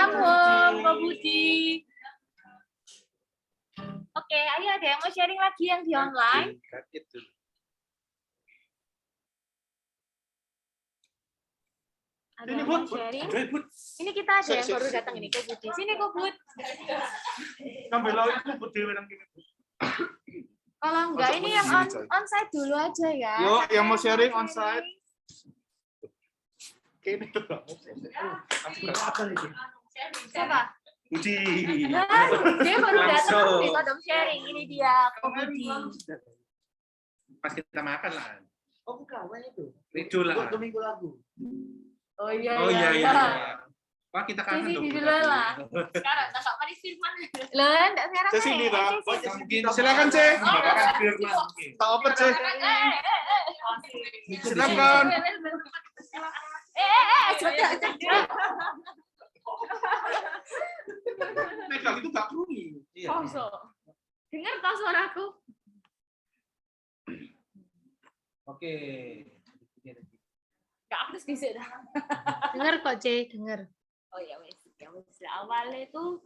Welcome home, Kak Budi. Oke, ayo ada yang mau sharing lagi yang di online? Ada yang mau sharing? Ini kita ada yang baru datang ini, Kak Budi. Sini, Kak Bud. Kalau enggak, ini yang onsite dulu aja ya. Yuk, yang mau sharing onsite. Siapa? Budi. Dia baru datang, aku minta dong sharing. Ini dia, Kak Budi. Pas kita makan lah. Oh, bukan, itu. Ridul lah. Minggu lagu. Oh iya. Wah, kita kangen dong. Sini dulu lah. Sekarang Kakak Manis Firman. Loh, enggak sekarang. Sini, Ra. Mungkin Silakan, Cek. Firman. Tak open, Cek. Silakan. Megang itu gak kerungi. Dengar tak suaraku? Oke. Gak aktif di sini. Dengar kok, C, dengar. Oh ya wes. Awalnya itu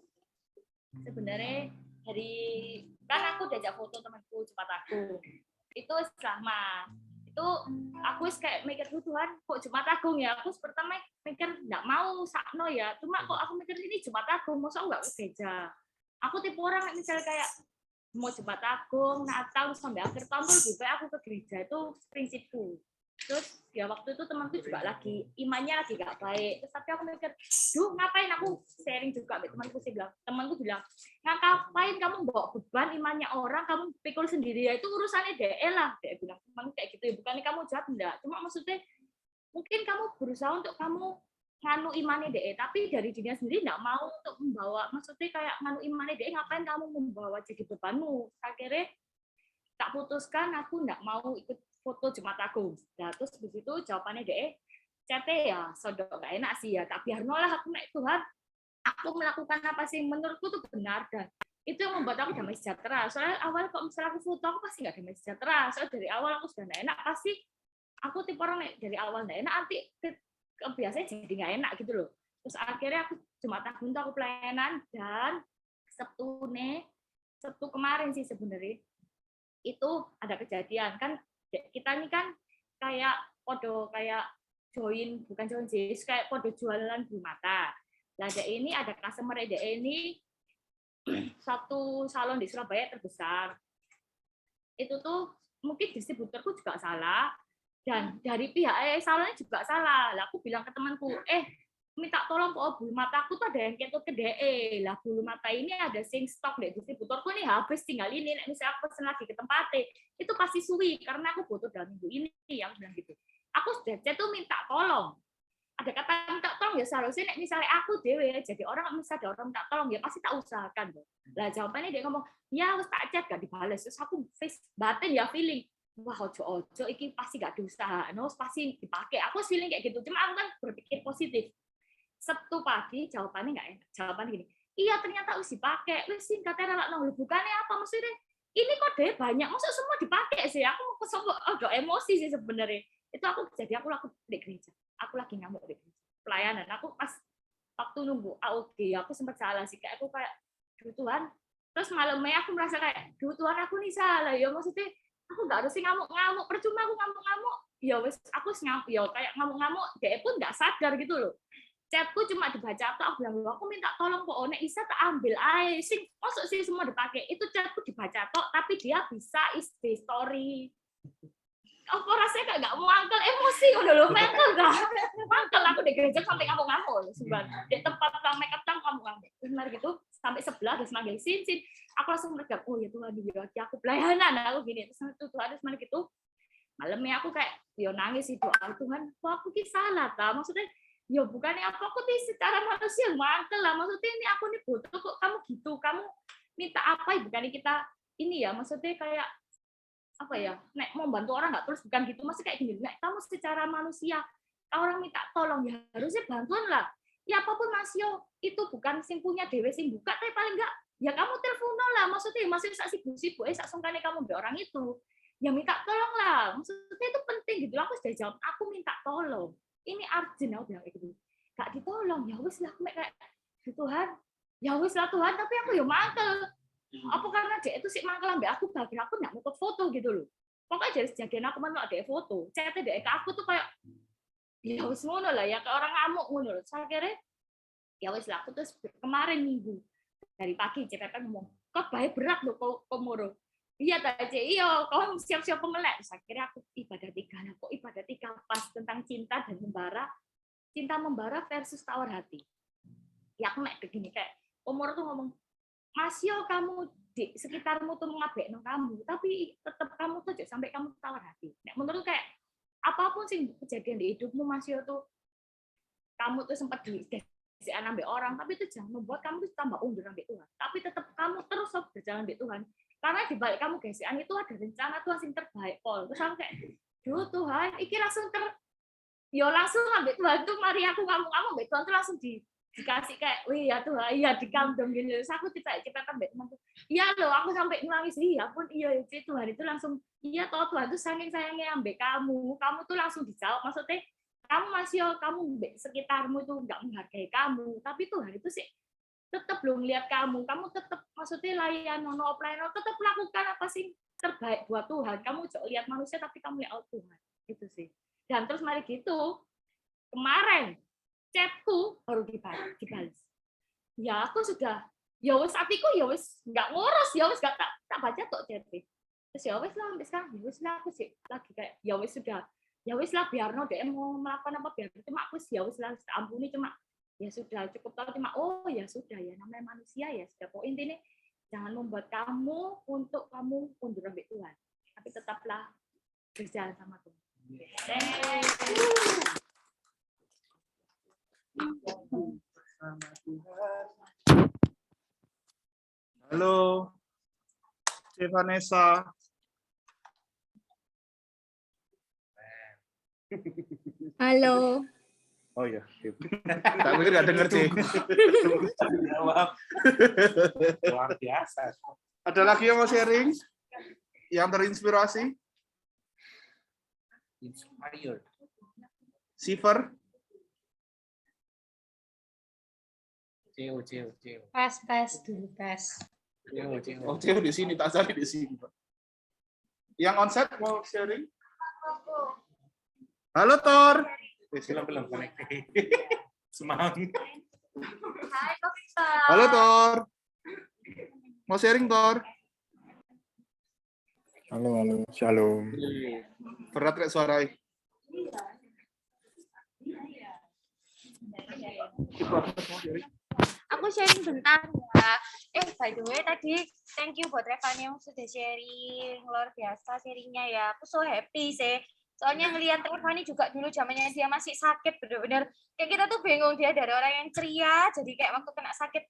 sebenarnya dari kan aku diajak foto temanku cepat aku. Itu selama itu aku kayak mikir Tuhan kok Jumat Agung ya. Aku pertama mikir nggak mau sakno ya. Cuma kok aku mikir ini Jumat Agung, masa nggak ke gereja. Aku tipe orang misalnya kayak mau Jumat Agung, Natal sampai akhir tahun tuh lebih baik aku ke gereja, itu prinsipku. Terus ya waktu itu temanku juga lagi imannya lagi gak baik. Terus tapi aku mikir, duh ngapain aku sharing juga sama temanku bilang, ngapain kamu bawa beban imannya orang, kamu pikul sendiri ya itu urusannya DE lah. Dia bilang temanku kayak gitu ya, bukannya kamu jahat enggak. Cuma maksudnya mungkin kamu berusaha untuk kamu nganu imannya DE, tapi dari dirinya sendiri enggak mau untuk membawa, maksudnya kayak nganu imannya DE, ngapain kamu membawa jadi bebanmu. Akhirnya tak putuskan aku enggak mau ikut foto Jumat Agung. Nah, terus begitu jawabannya DE, CT ya, sodok gak enak sih ya, tak biar lah aku naik Tuhan, aku melakukan apa sih menurutku tuh benar, dan itu yang membuat aku damai sejahtera. Soalnya awal kok misalnya aku foto, aku pasti gak damai sejahtera. Soalnya dari awal aku sudah gak enak, pasti aku tipe orang dari awal gak enak, nanti biasanya jadi gak enak gitu loh. Terus akhirnya aku Jumat Agung tuh aku pelayanan, dan Sabtu kemarin sih sebenarnya, itu ada kejadian, kan kita ini kan kayak join sih, kayak podo jualan bulu mata. Nah, ini ada customer ini satu salon di Surabaya terbesar. Itu tuh mungkin distributorku juga salah dan dari pihak salonnya juga salah. Lah aku bilang ke temanku, minta tolong kok bulu mataku tuh ada yang ketut ke DE. Lah bulu mata ini ada sing stok deh distributorku nih habis, tinggal ini misalnya aku pesen lagi ke tempatnya itu pasti suwi karena aku butuh dalam minggu ini, yang bilang gitu. Aku sudah tuh minta tolong. Ada kata minta tolong ya seharusnya misalnya aku dewe jadi orang, misalnya ada orang minta tolong ya pasti tak usahakan. Lah jawabannya dia ngomong, "Ya wis tak chat gak dibales." Terus aku face batin ya feeling, wah ojo iki pasti gak diusaha, pasti dipakai. Aku feeling kayak gitu. Cuma aku kan berpikir positif. Sabtu pagi jawabannya nggak enak. Jawabannya gini, iya ternyata harus dipakai. Wes singkatnya relak nol. Bukannya apa maksudnya? Ini kode banyak, maksud semua dipakai sih. Aku agak emosi sih sebenarnya. Itu aku jadi aku di gereja. Aku lagi ngamuk di gereja. Pelayanan. Aku pas waktu nunggu AOG, aku sempat salah sih. Kayak aku kayak, duh Tuhan. Terus malamnya aku merasa kayak, duh Tuhan aku nih salah. Ya maksudnya aku nggak harus ngamuk-ngamuk. Percuma aku ngamuk-ngamuk. Ya wes aku ngamuk. Ya kayak ngamuk-ngamuk. Dia pun nggak sadar gitu loh. Chatku cuma dibaca atau aku bilang, aku minta tolong kok One Isa tak ambil aja sing masuk sih semua dipakai. Itu chatku dibaca tok tapi dia bisa isi story. Apa rasanya nggak mau angkel emosi udah loh, mangkel dah. Mangkel aku di gereja sampai ngamuk-ngamuk sebenarnya. Di tempat make up tang ngamuk-ngamuk. Benar gitu sampai sebelah terus manggil sin. Aku langsung meregang, oh ya Tuhan dia aku pelayanan aku gini. Terus Tuhan terus mana gitu. Malamnya aku kayak yo nangis sih doa Tuhan, kok aku ki salah ta? Maksudnya ya bukannya apa aku nih secara manusia mantel lah, maksudnya ini aku nih butuh kok kamu gitu, kamu minta apa ya, bukannya kita ini ya, maksudnya kayak apa ya, nek mau bantu orang nggak terus bukan gitu, maksudnya kayak gini, nek kamu secara manusia orang minta tolong ya harusnya bantuan lah, ya apapun Mas Yo itu bukan sing punya dewe sing buka, tapi paling enggak ya kamu telepon lah, maksudnya masih sak sibuk-sibuk sak sungkane kamu mbek orang itu ya minta tolong lah, maksudnya itu penting gitu. Aku sudah jawab, aku minta tolong. Ini urgent, aku bilang kayak gitu. Gak ditolong, ya wes lah, kayak Tuhan, ya wis lah Tuhan, tapi aku ya mangkel. Apa karena dia itu sih mangkel ambek aku, bagian aku nggak mau foto gitu loh. Pokoknya dari sejagian aku mau ada foto, chatnya dia ke aku tuh kayak, ya wis ngono lah ya, kayak orang ngamuk ngono loh. Saya kira, ya wis lah, aku terus kemarin minggu, dari pagi CPP ngomong, kok baik berat loh kok moro. Iya tadi, iya, kau siap-siap pemelek. Saya kira aku ibadah 3, kok ibadah 3 pas tentang cinta dan membara, cinta membara versus tawar hati. Ya aku nek begini kayak Omor tuh ngomong, Mas yo kamu di sekitarmu tuh mengabekno kamu, tapi tetap kamu tuh sampai kamu tawar hati. Nek menurut kayak apapun sih kejadian di hidupmu Mas yo tuh kamu tuh sempat dikasihan ambek orang, tapi itu jangan membuat kamu tuh tambah undur ambek Tuhan. Tapi tetap kamu terus berjalan ambek Tuhan. Karena di balik kamu kasihan itu ada rencana Tuhan yang terbaik, Paul. Terus aku kayak, duh Tuhan, iki langsung langsung ambek Tuhan tuh mari aku ngomong-ngomong ambek Tuhan tuh langsung dikasih kayak, wih ya Tuhan, iya dikandung gini. Terus aku cepat ambek teman tuh, iya loh, aku sampai nangis, iya pun iya Tuhan itu langsung, iya toh Tuhan tuh saking sayangnya ambek kamu tuh langsung dijawab, maksudnya kamu masih kamu sekitarmu tuh nggak menghargai kamu, tapi Tuhan itu sih tetap belum lihat kamu tetap maksudnya layan nono offline tetap lakukan apa sih terbaik buat Tuhan. Kamu jangan lihat manusia tapi kamu lihat Tuhan, gitu sih. Dan terus mari gitu kemarin chatku baru dibalas. Ya aku sudah ya wes hatiku ya wes nggak ngurus ya wes nggak tak baca tok chatnya. Terus ya wes lah sampai sekarang ya wes lah aku sih lagi kayak ya wes sudah ya wes lah biar no dia mau melakukan apa biar cuma aku ya wes lah ampuni cuma ya sudah cukup tahu cuma oh ya sudah ya namanya manusia ya sudah pokoknya intinya jangan membuat kamu untuk kamu undur ambek Tuhan tapi tetaplah berjalan sama Tuhan. Halo, Vanessa. Halo. Oh iya. Tak pikir nggak denger sih. Jawab. Luar biasa. Ada lagi yang mau sharing? Yang terinspirasi? Inspired. Siver? Ceo. Pas dulu pas. Ceo. Oh, Theo di sini, tak cari di sini. Yang onsite mau sharing? Halo, Tor. Belum connect. Semangat. Hai Kak Vita. Halo, Tor. Mau sharing, Tor? Halo, shalom. Berat kayak suarai. Aku sharing bentar ya. By the way tadi thank you buat Revani yang sudah sharing. Luar biasa sharingnya ya. Aku so happy sih. Soalnya ngelihat Revani juga dulu zamannya dia masih sakit bener-bener. Kayak kita tuh bingung dia dari orang yang ceria jadi kayak waktu kena sakit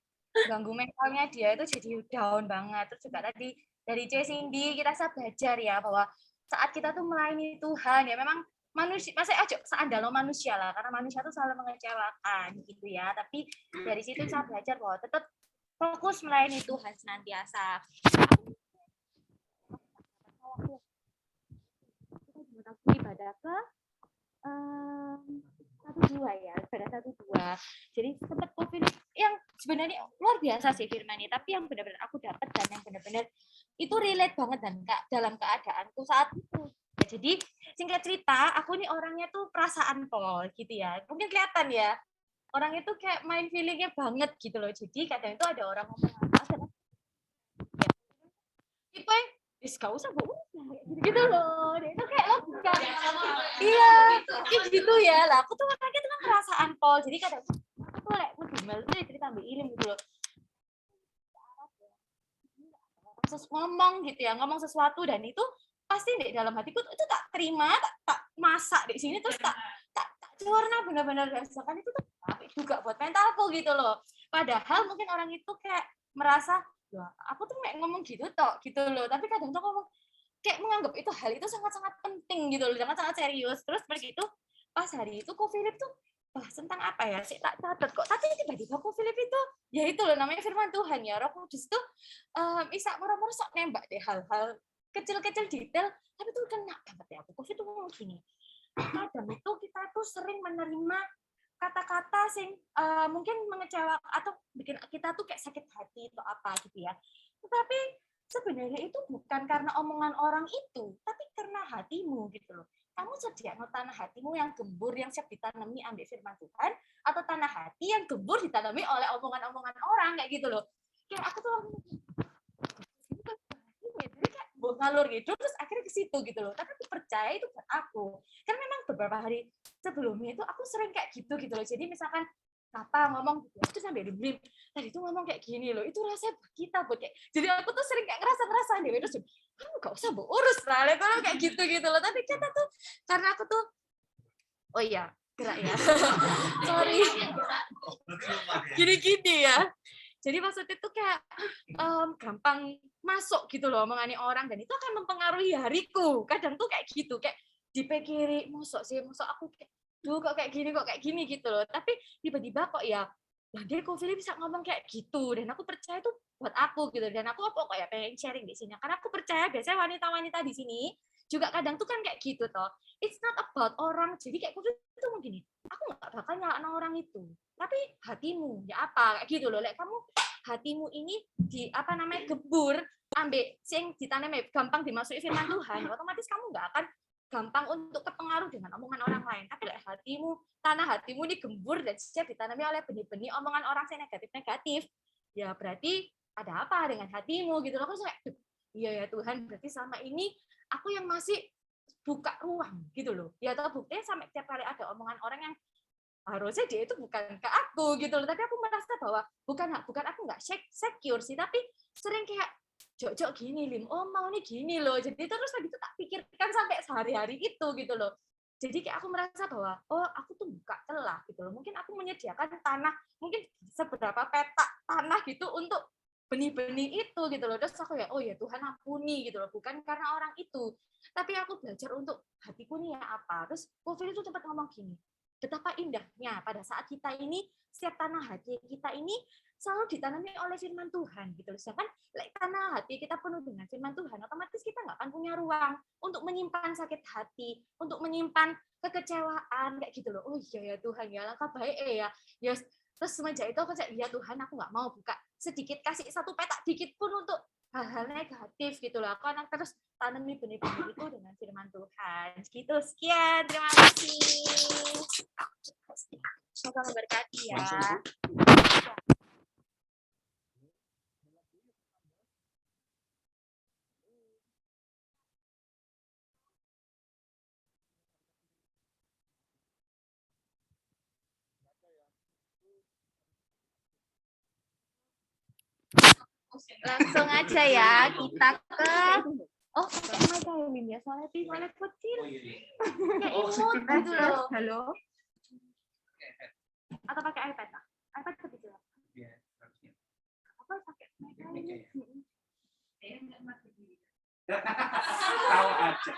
ganggu mentalnya dia itu jadi down banget. Terus juga tadi dari C. Cindy kita bisa belajar ya bahwa saat kita tuh melayani Tuhan ya memang manusia, masa aja seandainya manusia lah, karena manusia tuh selalu mengecewakan gitu ya. Tapi dari situ saya belajar bahwa tetap fokus melayani Tuhan senantiasa. Ibadah ke 1-2 ya, ibadah 1-2. Jadi tetap Philip yang sebenarnya luar biasa sih firman-nya, tapi yang benar-benar aku dapat dan yang benar-benar itu relate banget dan dalam keadaanku saat itu. Ya, jadi singkat cerita, aku nih orangnya tuh perasaan Paul gitu ya. Mungkin kelihatan ya. Orang itu kayak main feeling-nya banget gitu loh. Jadi kadang itu ada orang ngomong apa ya. Tipe gak usah gitu loh. Dia itu kayak lo bukan. Iya, kayak gitu ya. Lah aku tuh orangnya tuh perasaan Paul. Jadi kadang aku tuh kayak ngedumel tuh cerita ambil ilmu gitu loh. Ngomong gitu ya, ngomong sesuatu dan itu pasti di dalam hatiku itu tak terima, tak masak di sini terus tak warna benar-benar rasakan itu tuh apik juga buat mentalku gitu loh. Padahal mungkin orang itu kayak merasa, ya aku tuh kayak ngomong gitu tok gitu loh. Tapi kadang tuh ngomong kayak menganggap itu hal itu sangat-sangat penting gitu loh, sangat-sangat serius. Terus begitu pas hari itu Ko Philip tuh bahas tentang apa ya sih tak catat kok. Tapi tiba-tiba Ko Philip itu ya itu loh namanya firman Tuhan ya. Roh Kudus tuh bisa murah-murah sok nembak deh hal-hal kecil-kecil detail, tapi tuh kena banget ya. Aku itu ngomong gini, kadang itu kita tuh sering menerima kata-kata sing mungkin mengecewakan atau bikin kita tuh kayak sakit hati atau apa gitu ya. Tetapi sebenarnya itu bukan karena omongan orang itu, tapi karena hatimu gitu loh. Kamu sediakno tanah hatimu yang gembur, yang siap ditanami ambil firman Tuhan, atau tanah hati yang gembur ditanami oleh omongan-omongan orang kayak gitu loh. Kayak aku tuh jadi kayak ngalur gitu, terus akhirnya ke situ gitu loh. Tapi aku percaya itu buat aku. Karena memang beberapa hari sebelumnya itu aku sering kayak gitu loh. Jadi misalkan apa ngomong gitu, itu sampai dibeli. Tadi itu ngomong kayak gini loh, itu rasanya buat kita buat kayak. Jadi aku tuh sering kayak ngerasa deh, terus kamu gak usah urus lah, kalau kayak gitu loh. Tapi kita tuh karena aku tuh, oh iya gerak ya, sorry, gini ya. Jadi maksudnya tuh kayak gampang masuk gitu loh omongannya orang, dan itu akan mempengaruhi hariku. Kadang tuh kayak gitu, kayak dipikiri, masuk aku kayak, duh kok kayak gini gitu loh. Tapi tiba-tiba kok ya, dia kok Philip bisa ngomong kayak gitu, dan aku percaya itu buat aku gitu. Dan aku kok ya pengen sharing di sini, karena aku percaya biasanya wanita-wanita di sini juga kadang tuh kan kayak gitu toh. It's not about orang. Jadi kayak Philip itu mungkin aku nggak bakal nyalain orang itu, tapi hatimu ya apa kayak gitu loh. Like kamu hatimu ini di apa namanya gebur ambek sing ditanami gampang dimasuki firman Tuhan, otomatis kamu nggak akan gampang untuk terpengaruh dengan omongan orang lain. Tapi like hatimu, tanah hatimu digembur dan siap ditanami oleh benih-benih omongan orang yang negatif-negatif, ya berarti ada apa dengan hatimu gitu loh. Aku kayak, iya ya Tuhan, berarti selama ini aku yang masih buka ruang gitu loh. Ya atau buktinya sampai tiap kali ada omongan orang yang harusnya dia itu bukan ke aku gitu loh, tapi aku merasa bahwa bukan aku nggak secure sih, tapi sering kayak jok gini Lim, oh mau nih gini loh. Jadi terus lagi tuh tak pikirkan sampai sehari-hari itu gitu loh. Jadi kayak aku merasa bahwa oh aku tuh buka celah gitu loh. Mungkin aku menyediakan tanah, mungkin seberapa petak tanah gitu untuk benih-benih itu gitu loh. Terus aku ya, oh ya Tuhan ampuni gitu loh, bukan karena orang itu, tapi aku belajar untuk hatiku nih ya apa. Terus Covid itu sempat ngomong gini, betapa indahnya pada saat kita ini, setiap tanah hati kita ini selalu ditanami oleh firman Tuhan gitu. Sedangkan tanah hati kita penuh dengan firman Tuhan, otomatis kita nggak akan punya ruang untuk menyimpan sakit hati, untuk menyimpan kekecewaan kayak gitu loh. Oh iya ya Tuhan ya, langkah baik ya. Ya terus semenjak itu aku cak, ya Tuhan aku nggak mau buka sedikit, kasih satu petak dikit pun untuk hal-hal negatif gitu loh. Aku akan terus tanami benih-benih itu dengan firman Tuhan. Gitu, sekian, terima kasih. Semoga memberkati ya. Langsung aja ya kita ke pakai mic ya Lin ya, soalnya kecil. Kayak imut gitu loh. Halo. Atau pakai iPad lah. iPad kecil. Iya, harusnya. Apa pakai mic? Tahu aja.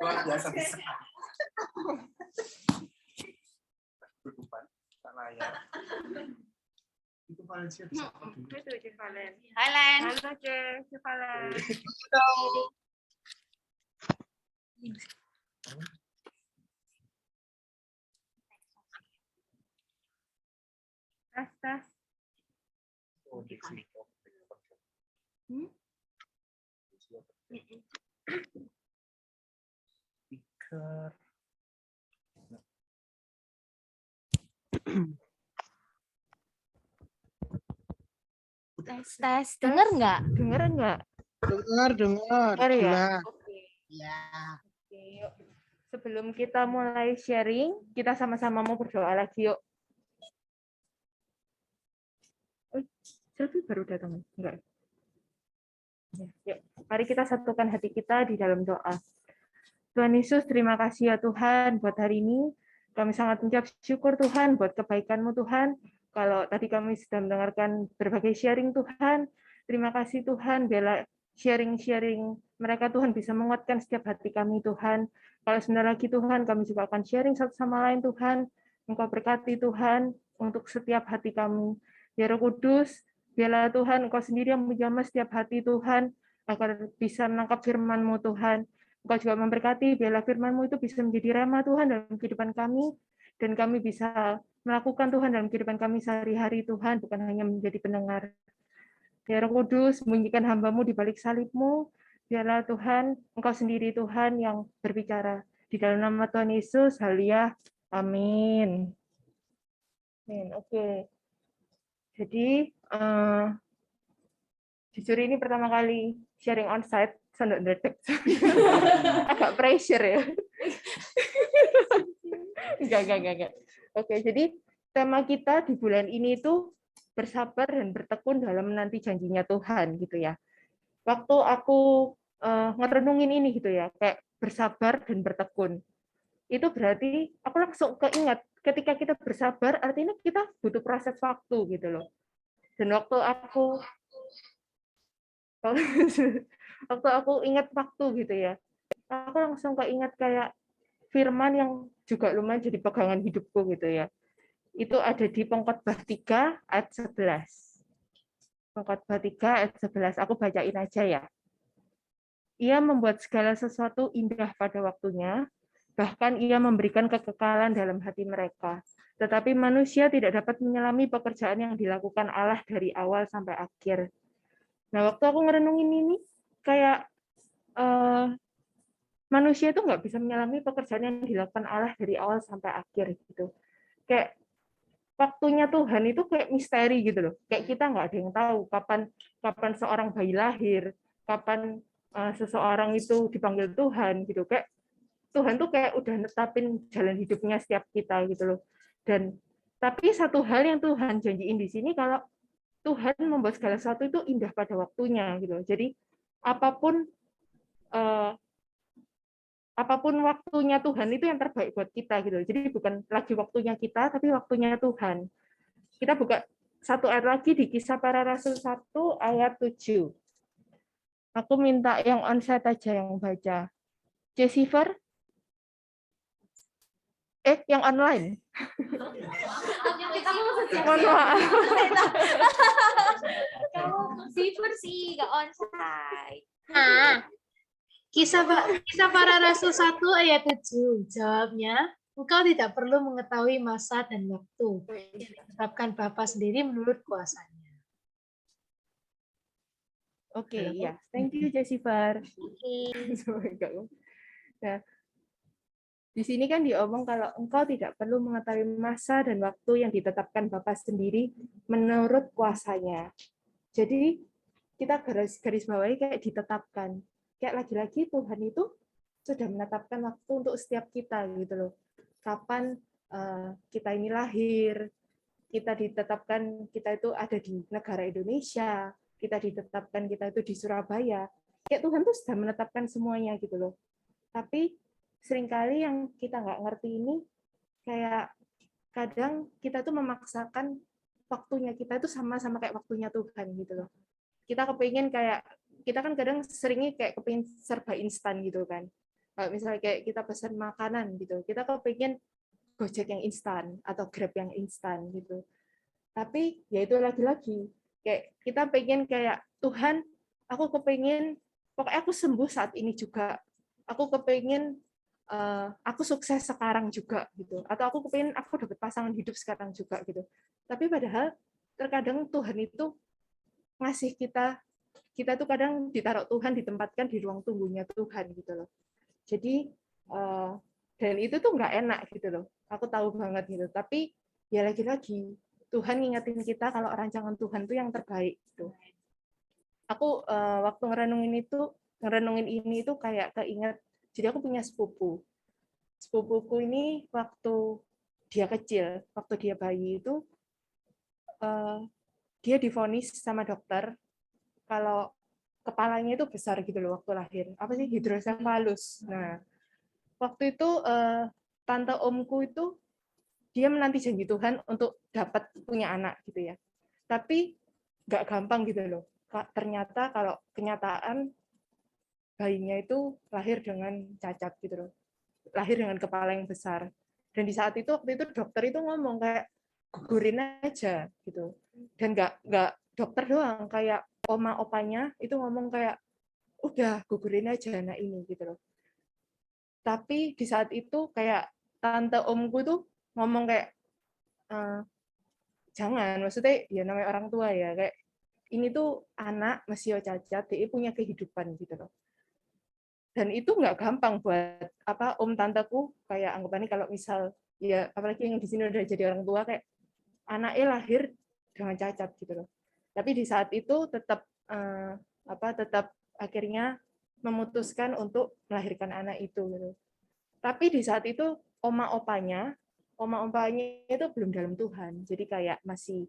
Luar biasa bisa. Berdepan, tak layak. Itu Valencia bisa. Itu Cik Valen. Halo. Halo Cik Valen. Tas. Oh, di sini. Speaker. Tes. Dengar nggak? Dengar nggak? Dengar. Ya. Oke. Ya. Oke, yuk. Sebelum kita mulai sharing, kita sama-sama mau berdoa lagi yuk. Selfie baru datang, enggak? Ya, yuk, mari kita satukan hati kita di dalam doa. Tuhan Yesus, terima kasih ya Tuhan buat hari ini. Kami sangat mengucap syukur Tuhan buat kebaikan-Mu Tuhan. Kalau tadi kami sudah mendengarkan berbagai sharing Tuhan, terima kasih Tuhan, biarlah sharing-sharing mereka Tuhan bisa menguatkan setiap hati kami Tuhan. Kalau sebentar lagi Tuhan, kami juga akan sharing satu sama lain Tuhan. Engkau berkati Tuhan untuk setiap hati kami. Ya Roh Kudus, biarlah Tuhan Engkau sendiri yang menjamah setiap hati Tuhan, agar bisa menangkap firman-Mu Tuhan. Engkau juga memberkati, biarlah firman-Mu itu bisa menjadi rema Tuhan dalam kehidupan kami, dan kami bisa melakukan Tuhan dalam kehidupan kami sehari-hari Tuhan, bukan hanya menjadi pendengar. Ya Roh Kudus, sembunyikan hamba-Mu di balik salib-Mu, biarlah Tuhan, Engkau sendiri Tuhan yang berbicara. Di dalam nama Tuhan Yesus, haleluya, amin. Amin. Oke. Jadi, jujur ini pertama kali sharing onsite, sondok ndredeg. Agak pressure ya. Enggak. Oke, jadi tema kita di bulan ini itu bersabar dan bertekun dalam menanti janjinya Tuhan gitu ya. Waktu aku ngerenungin ini gitu ya, kayak bersabar dan bertekun. Itu berarti aku langsung keingat ketika kita bersabar artinya kita butuh proses waktu gitu loh. Dan waktu aku ingat waktu gitu ya, aku langsung keingat kayak firman yang juga lumayan jadi pegangan hidupku gitu ya. Itu ada di Pengkhotbah 3 ayat 11. Pengkhotbah 3 ayat 11, aku bacain aja ya. Ia membuat segala sesuatu indah pada waktunya, bahkan ia memberikan kekekalan dalam hati mereka. Tetapi manusia tidak dapat menyelami pekerjaan yang dilakukan Allah dari awal sampai akhir. Nah, waktu aku ngerenungin ini, kayak manusia itu nggak bisa menyelami pekerjaan yang dilakukan Allah dari awal sampai akhir gitu. Kayak waktunya Tuhan itu kayak misteri gitu loh. Kayak kita nggak ada yang tahu kapan seorang bayi lahir, kapan seseorang itu dipanggil Tuhan gitu. Kayak Tuhan tuh kayak udah netapin jalan hidupnya setiap kita gitu loh. Dan tapi satu hal yang Tuhan janjiin di sini, kalau Tuhan membuat segala sesuatu itu indah pada waktunya gitu loh. Jadi apapun waktunya Tuhan itu yang terbaik buat kita gitu. Jadi bukan lagi waktunya kita, tapi waktunya Tuhan. Kita buka satu ayat lagi di Kisah Para Rasul 1 ayat 7. Aku minta yang onsite aja yang baca. Jessifer? Yang online. Mohon maaf. Kamu Jessifer sih, nggak onsite. Kisah Para Rasul 1 ayat 7. Jawabnya, engkau tidak perlu mengetahui masa dan waktu yang ditetapkan Bapa sendiri menurut kuasanya. Oke, ya. Thank you, Jessifer. Nah, di sini kan diomong kalau engkau tidak perlu mengetahui masa dan waktu yang ditetapkan Bapa sendiri menurut kuasanya. Jadi, kita garis bawahi kayak ditetapkan. Kayak lagi-lagi Tuhan itu sudah menetapkan waktu untuk setiap kita gitu loh. Kapan kita ini lahir, kita ditetapkan kita itu ada di negara Indonesia, kita ditetapkan kita itu di Surabaya. Kayak Tuhan tuh sudah menetapkan semuanya gitu loh. Tapi seringkali yang kita nggak ngerti ini, kayak kadang kita tuh memaksakan waktunya kita itu sama-sama kayak waktunya Tuhan gitu loh. Kita kepingin kayak, kita kan kadang seringnya kayak kepingin serba instan gitu kan. Kalau misalnya kayak kita pesan makanan gitu, kita kepingin Gojek yang instan atau Grab yang instan gitu. Tapi ya itu lagi-lagi, kayak kita pengen kayak, Tuhan, aku kepingin, pokoknya aku sembuh saat ini juga. Aku kepingin aku sukses sekarang juga gitu. Atau aku kepingin aku dapat pasangan hidup sekarang juga gitu. Tapi padahal terkadang Tuhan itu ngasih kita tuh kadang ditaruh Tuhan, ditempatkan di ruang tunggunya Tuhan gitu loh. Jadi dan itu tuh nggak enak gitu loh. Aku tahu banget gitu. Tapi ya lagi-lagi Tuhan ngingetin kita kalau rancangan Tuhan tuh yang terbaik gitu. Aku waktu ngerenungin ini tuh kayak keinget. Jadi aku punya sepupu. Sepupuku ini waktu dia kecil, waktu dia bayi itu dia divonis sama dokter kalau kepalanya itu besar gitu loh waktu lahir. Apa sih, hidrosefalus. Nah, waktu itu tante omku itu dia menanti janji Tuhan untuk dapat punya anak gitu ya. Tapi nggak gampang gitu loh. Ternyata kalau kenyataan bayinya itu lahir dengan cacat gitu loh. Lahir dengan kepala yang besar. Dan di saat itu, waktu itu dokter itu ngomong kayak gugurin aja gitu. Dan nggak dokter doang, kayak oma opanya itu ngomong kayak udah gugurin aja anak ini gitu loh. Tapi di saat itu kayak tante omku tuh ngomong kayak jangan, maksudnya ya namanya orang tua ya, kayak ini tuh anak masih cacat, dia punya kehidupan gitu loh. Dan itu nggak gampang buat om tanteku, kayak anggapannya kalau misal ya apalagi yang di sini udah jadi orang tua, kayak anaknya lahir dengan cacat gitu loh. Tapi di saat itu tetap tetap akhirnya memutuskan untuk melahirkan anak itu gitu. Tapi di saat itu oma-opanya itu belum dalam Tuhan. Jadi kayak masih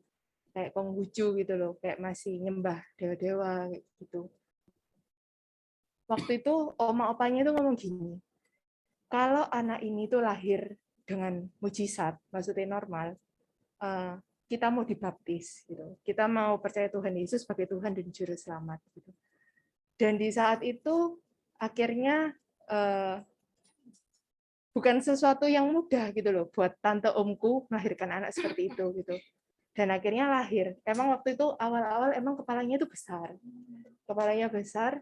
kayak Konghucu gitu loh, kayak masih nyembah dewa-dewa kayak gitu. Waktu itu oma-opanya itu ngomong gini, kalau anak ini tuh lahir dengan mujizat, maksudnya normal, kita mau dibaptis gitu. Kita mau percaya Tuhan Yesus sebagai Tuhan dan juru selamat gitu. Dan di saat itu akhirnya bukan sesuatu yang mudah gitu loh buat tante omku melahirkan anak seperti itu gitu. Dan akhirnya lahir. Emang waktu itu awal-awal emang kepalanya itu besar. Kepalanya besar,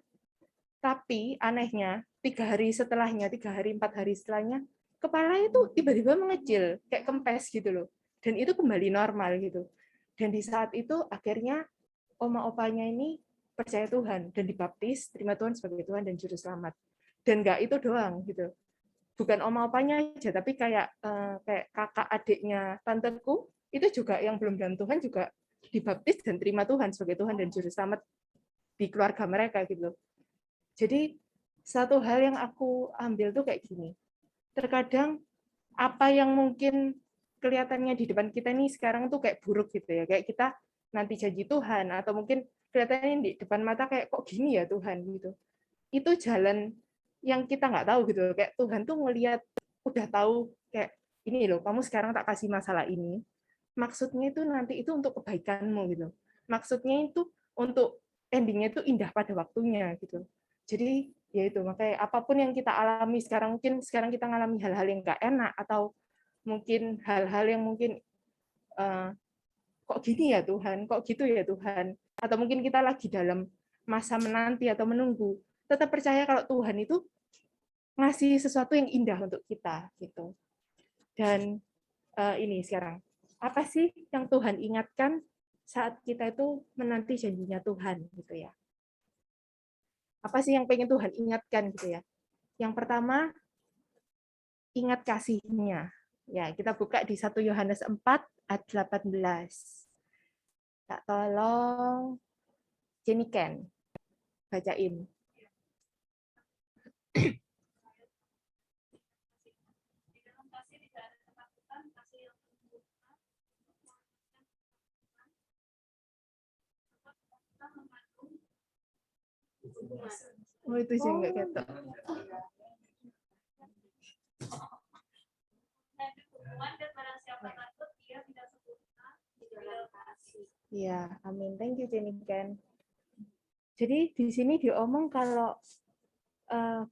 tapi anehnya 3 hari setelahnya, 3 hari, 4 hari setelahnya, kepalanya itu tiba-tiba mengecil, kayak kempes gitu loh. Dan itu kembali normal gitu. Dan di saat itu akhirnya oma-opanya ini percaya Tuhan dan dibaptis, terima Tuhan sebagai Tuhan dan juru selamat. Dan nggak itu doang gitu. Bukan oma-opanya aja, tapi kayak kakak adiknya tanteku itu juga yang belum dalam Tuhan juga dibaptis dan terima Tuhan sebagai Tuhan dan juru selamat di keluarga mereka gitu. Jadi satu hal yang aku ambil tuh kayak gini. Terkadang apa yang mungkin kelihatannya di depan kita nih sekarang tuh kayak buruk gitu ya. Kayak kita nanti janji Tuhan atau mungkin kelihatannya di depan mata kayak kok gini ya Tuhan gitu. Itu jalan yang kita nggak tahu gitu. Kayak Tuhan tuh ngelihat udah tahu kayak ini loh, kamu sekarang tak kasih masalah ini. Maksudnya itu nanti itu untuk kebaikanmu gitu. Maksudnya itu untuk endingnya itu indah pada waktunya gitu. Jadi ya itu makanya apapun yang kita alami sekarang, mungkin sekarang kita ngalami hal-hal yang nggak enak atau mungkin hal-hal yang mungkin kok gini ya Tuhan, kok gitu ya Tuhan, atau mungkin kita lagi dalam masa menanti atau menunggu, tetap percaya kalau Tuhan itu ngasih sesuatu yang indah untuk kita gitu. Dan ini sekarang apa sih yang Tuhan ingatkan saat kita itu menanti janjinya Tuhan gitu ya? Apa sih yang pengen Tuhan ingatkan gitu ya? Yang pertama, ingat kasih-Nya. Ya, kita buka di 1 Yohanes 4 ayat 18. Tak tolong Jenny Ken bacain. Oh, itu sih enggak ketok. Ya, amin. Thank you, Jenny Ken. Jadi di sini diomong kalau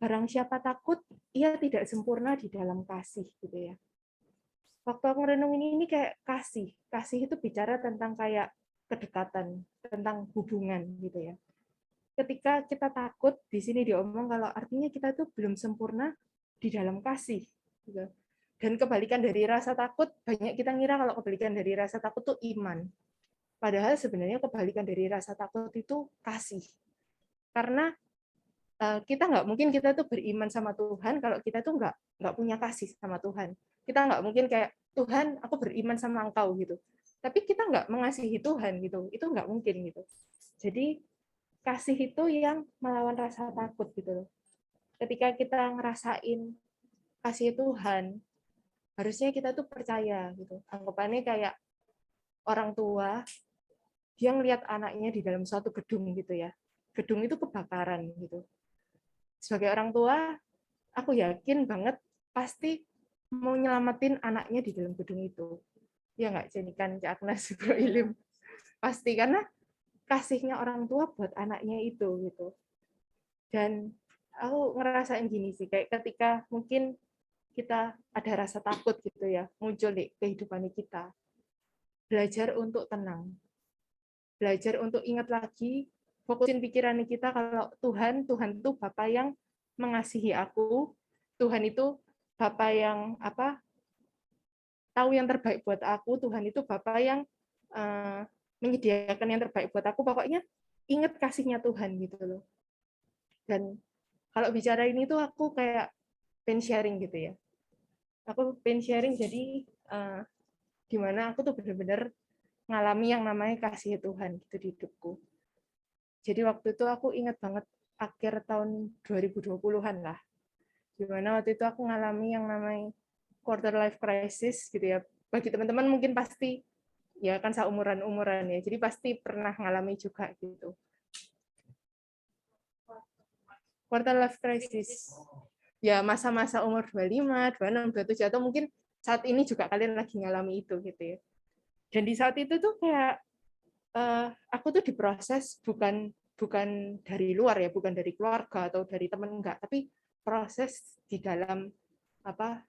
barang siapa takut, ia tidak sempurna di dalam kasih, gitu ya. Waktu aku renungin ini kayak kasih. Kasih itu bicara tentang kayak kedekatan, tentang hubungan, gitu ya. Ketika kita takut, di sini diomong kalau artinya kita tuh belum sempurna di dalam kasih. Gitu. Dan kebalikan dari rasa takut, banyak kita ngira kalau kebalikan dari rasa takut tuh iman. Padahal sebenarnya kebalikan dari rasa takut itu kasih. Karena kita nggak mungkin kita tuh beriman sama Tuhan kalau kita tuh nggak punya kasih sama Tuhan. Kita nggak mungkin kayak Tuhan, aku beriman sama Engkau gitu. Tapi kita nggak mengasihi Tuhan gitu. Itu nggak mungkin gitu. Jadi kasih itu yang melawan rasa takut gitu loh. Ketika kita ngerasain kasih Tuhan, harusnya kita tuh percaya gitu. Anggapannya kayak orang tua, dia ngelihat anaknya di dalam suatu gedung gitu ya. Gedung itu kebakaran gitu. Sebagai orang tua, aku yakin banget pasti mau nyelamatin anaknya di dalam gedung itu. Ya nggak, jadikan Cak Agnes Bro Ilim. Pasti, karena kasihnya orang tua buat anaknya itu gitu. Dan aku ngerasain gini sih, kayak ketika mungkin kita ada rasa takut gitu ya, muncul di kehidupan kita. Belajar untuk tenang. Belajar untuk ingat lagi, fokusin pikiran kita kalau Tuhan itu Bapa yang mengasihi aku, Tuhan itu Bapa yang tahu yang terbaik buat aku, Tuhan itu Bapa yang menyediakan yang terbaik buat aku. Pokoknya ingat kasihnya Tuhan gitu loh. Dan kalau bicara ini tuh aku kayak pengen sharing gitu ya. Aku pengen sharing jadi gimana aku tuh benar-benar ngalami yang namanya kasih Tuhan gitu di hidupku. Jadi waktu itu aku ingat banget akhir tahun 2020-an lah. Gimana waktu itu aku ngalami yang namanya quarter life crisis gitu ya. Bagi teman-teman mungkin pasti ya kan seumuran-umuran ya. Jadi pasti pernah ngalami juga gitu. Quarter life crisis. Ya masa-masa umur 25, 26, 27 atau mungkin saat ini juga kalian lagi ngalami itu gitu ya. Dan di saat itu tuh kayak aku tuh diproses bukan dari luar ya, bukan dari keluarga atau dari teman enggak, tapi proses di dalam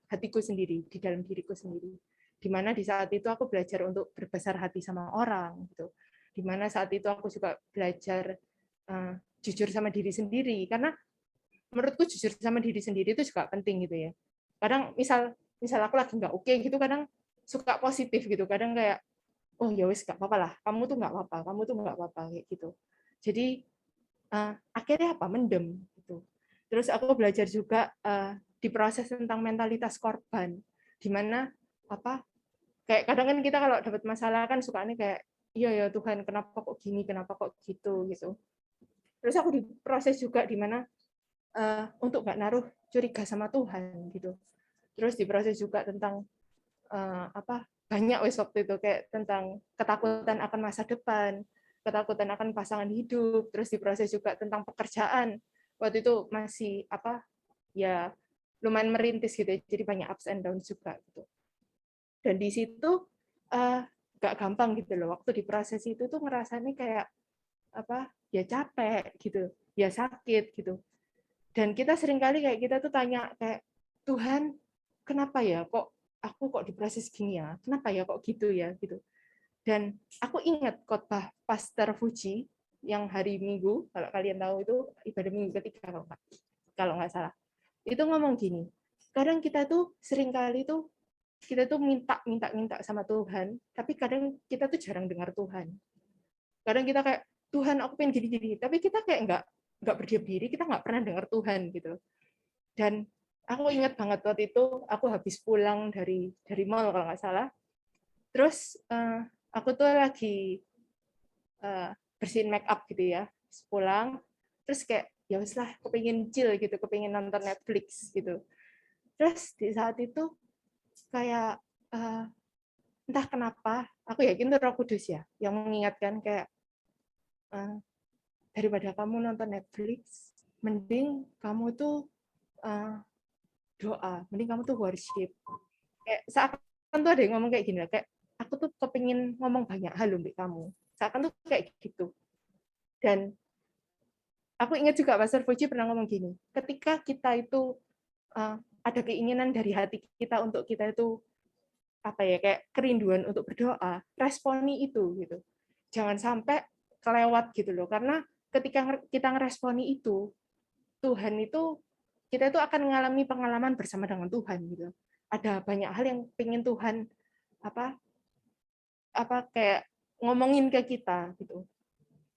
hatiku sendiri, di dalam diriku sendiri. Dimana di saat itu aku belajar untuk berbesar hati sama orang gitu. Dimana saat itu aku juga belajar jujur sama diri sendiri, karena menurutku jujur sama diri sendiri itu juga penting gitu ya. Kadang misal aku lagi nggak oke gitu, kadang suka positif gitu, kadang kayak oh ya wis nggak apa-apa lah, kamu tuh nggak apa-apa kayak gitu. Jadi akhirnya mendem gitu. Terus aku belajar juga diproses tentang mentalitas korban, di mana kayak kadang kan kita kalau dapat masalah kan sukanya kayak iya ya Tuhan kenapa kok gini, kenapa kok gitu. Terus aku diproses juga di mana untuk nggak naruh curiga sama Tuhan gitu. Terus diproses juga tentang banyak waktu itu kayak tentang ketakutan akan masa depan, ketakutan akan pasangan hidup, terus diproses juga tentang pekerjaan. Waktu itu masih ya lumayan merintis gitu, jadi banyak ups and downs juga gitu. Dan di situ nggak gampang gitu loh. Waktu diproses itu tuh ngerasanya kayak ya capek gitu, ya sakit gitu. Dan kita seringkali kayak kita tuh tanya kayak Tuhan kenapa ya kok aku diproses gini ya, kenapa ya kok gitu ya gitu. Dan aku ingat khotbah Pastor Fuji yang hari Minggu, kalau kalian tahu itu ibadah Minggu ketiga kalau nggak salah, itu ngomong gini, kadang kita tuh seringkali tuh kita tuh minta sama Tuhan, tapi kadang kita tuh jarang dengar Tuhan. Kadang kita kayak Tuhan aku pengen gini-gini, tapi kita kayak nggak berdiam diri, kita nggak pernah dengar Tuhan gitu. Dan aku ingat banget waktu itu aku habis pulang dari mall kalau nggak salah. Terus aku tuh lagi bersihin make up gitu ya. Pulang terus kayak ya wis lah kepengin chill gitu, kepengin nonton Netflix gitu. Terus di saat itu kayak entah kenapa aku yakin itu Roh Kudus ya yang mengingatkan kayak daripada kamu nonton Netflix mending kamu tuh doa, mending kamu tuh worship. Kayak seakan tuh ada yang ngomong kayak gini, kayak aku tuh kepengin ngomong banyak hal loh mbak kamu. Seakan tuh kayak gitu. Dan aku ingat juga Pastor Fuji pernah ngomong gini, ketika kita itu ada keinginan dari hati kita untuk kita itu kayak kerinduan untuk berdoa, responi itu gitu. Jangan sampai kelewat gitu loh, karena ketika kita ngeresponi itu, Tuhan itu kita itu akan mengalami pengalaman bersama dengan Tuhan gitu. Ada banyak hal yang pengen Tuhan kayak ngomongin ke kita gitu.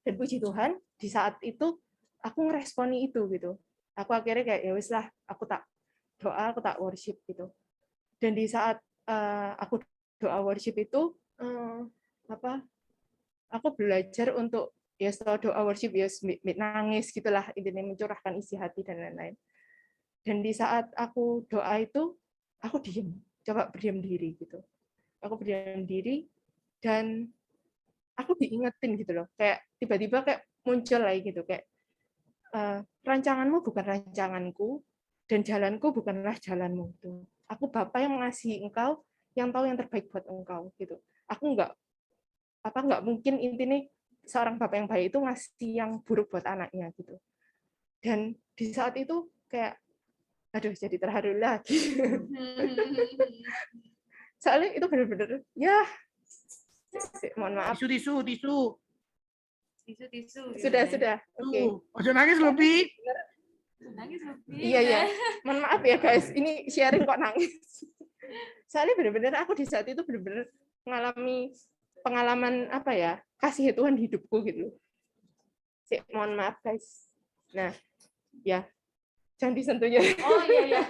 Dan puji Tuhan di saat itu aku ngeresponi itu gitu. Aku akhirnya kayak ya wis lah, aku tak doa, aku tak worship gitu. Dan di saat aku doa worship itu aku belajar untuk ya setelah doa worship ya nangis gitulah, intinya mencurahkan isi hati dan lain-lain. Dan di saat aku doa itu, aku coba berdiam diri gitu. Aku berdiam diri dan aku diingetin gitu loh, kayak tiba-tiba kayak muncul lagi gitu, kayak rancanganmu bukan rancanganku dan jalanku bukanlah jalanmu. Gitu. Aku Bapa yang mengasihi engkau, yang tahu yang terbaik buat engkau gitu. Aku nggak mungkin intinya seorang Bapak yang baik itu ngasih yang buruk buat anaknya gitu. Dan di saat itu kayak aduh jadi terharu lagi. Soalnya itu benar-benar ya mohon maaf. Tisu. Tisu. Sudah. Oke. Ojo nangis loh, Pi. Nangis lebih. Iya. Mohon maaf ya guys, ini sharing kok nangis. Soalnya benar-benar aku di saat itu benar-benar mengalami pengalaman apa ya, kasih Tuhan di hidupku gitu. Mohon maaf guys. Nah, ya jangan disentuh ya. Oh iya.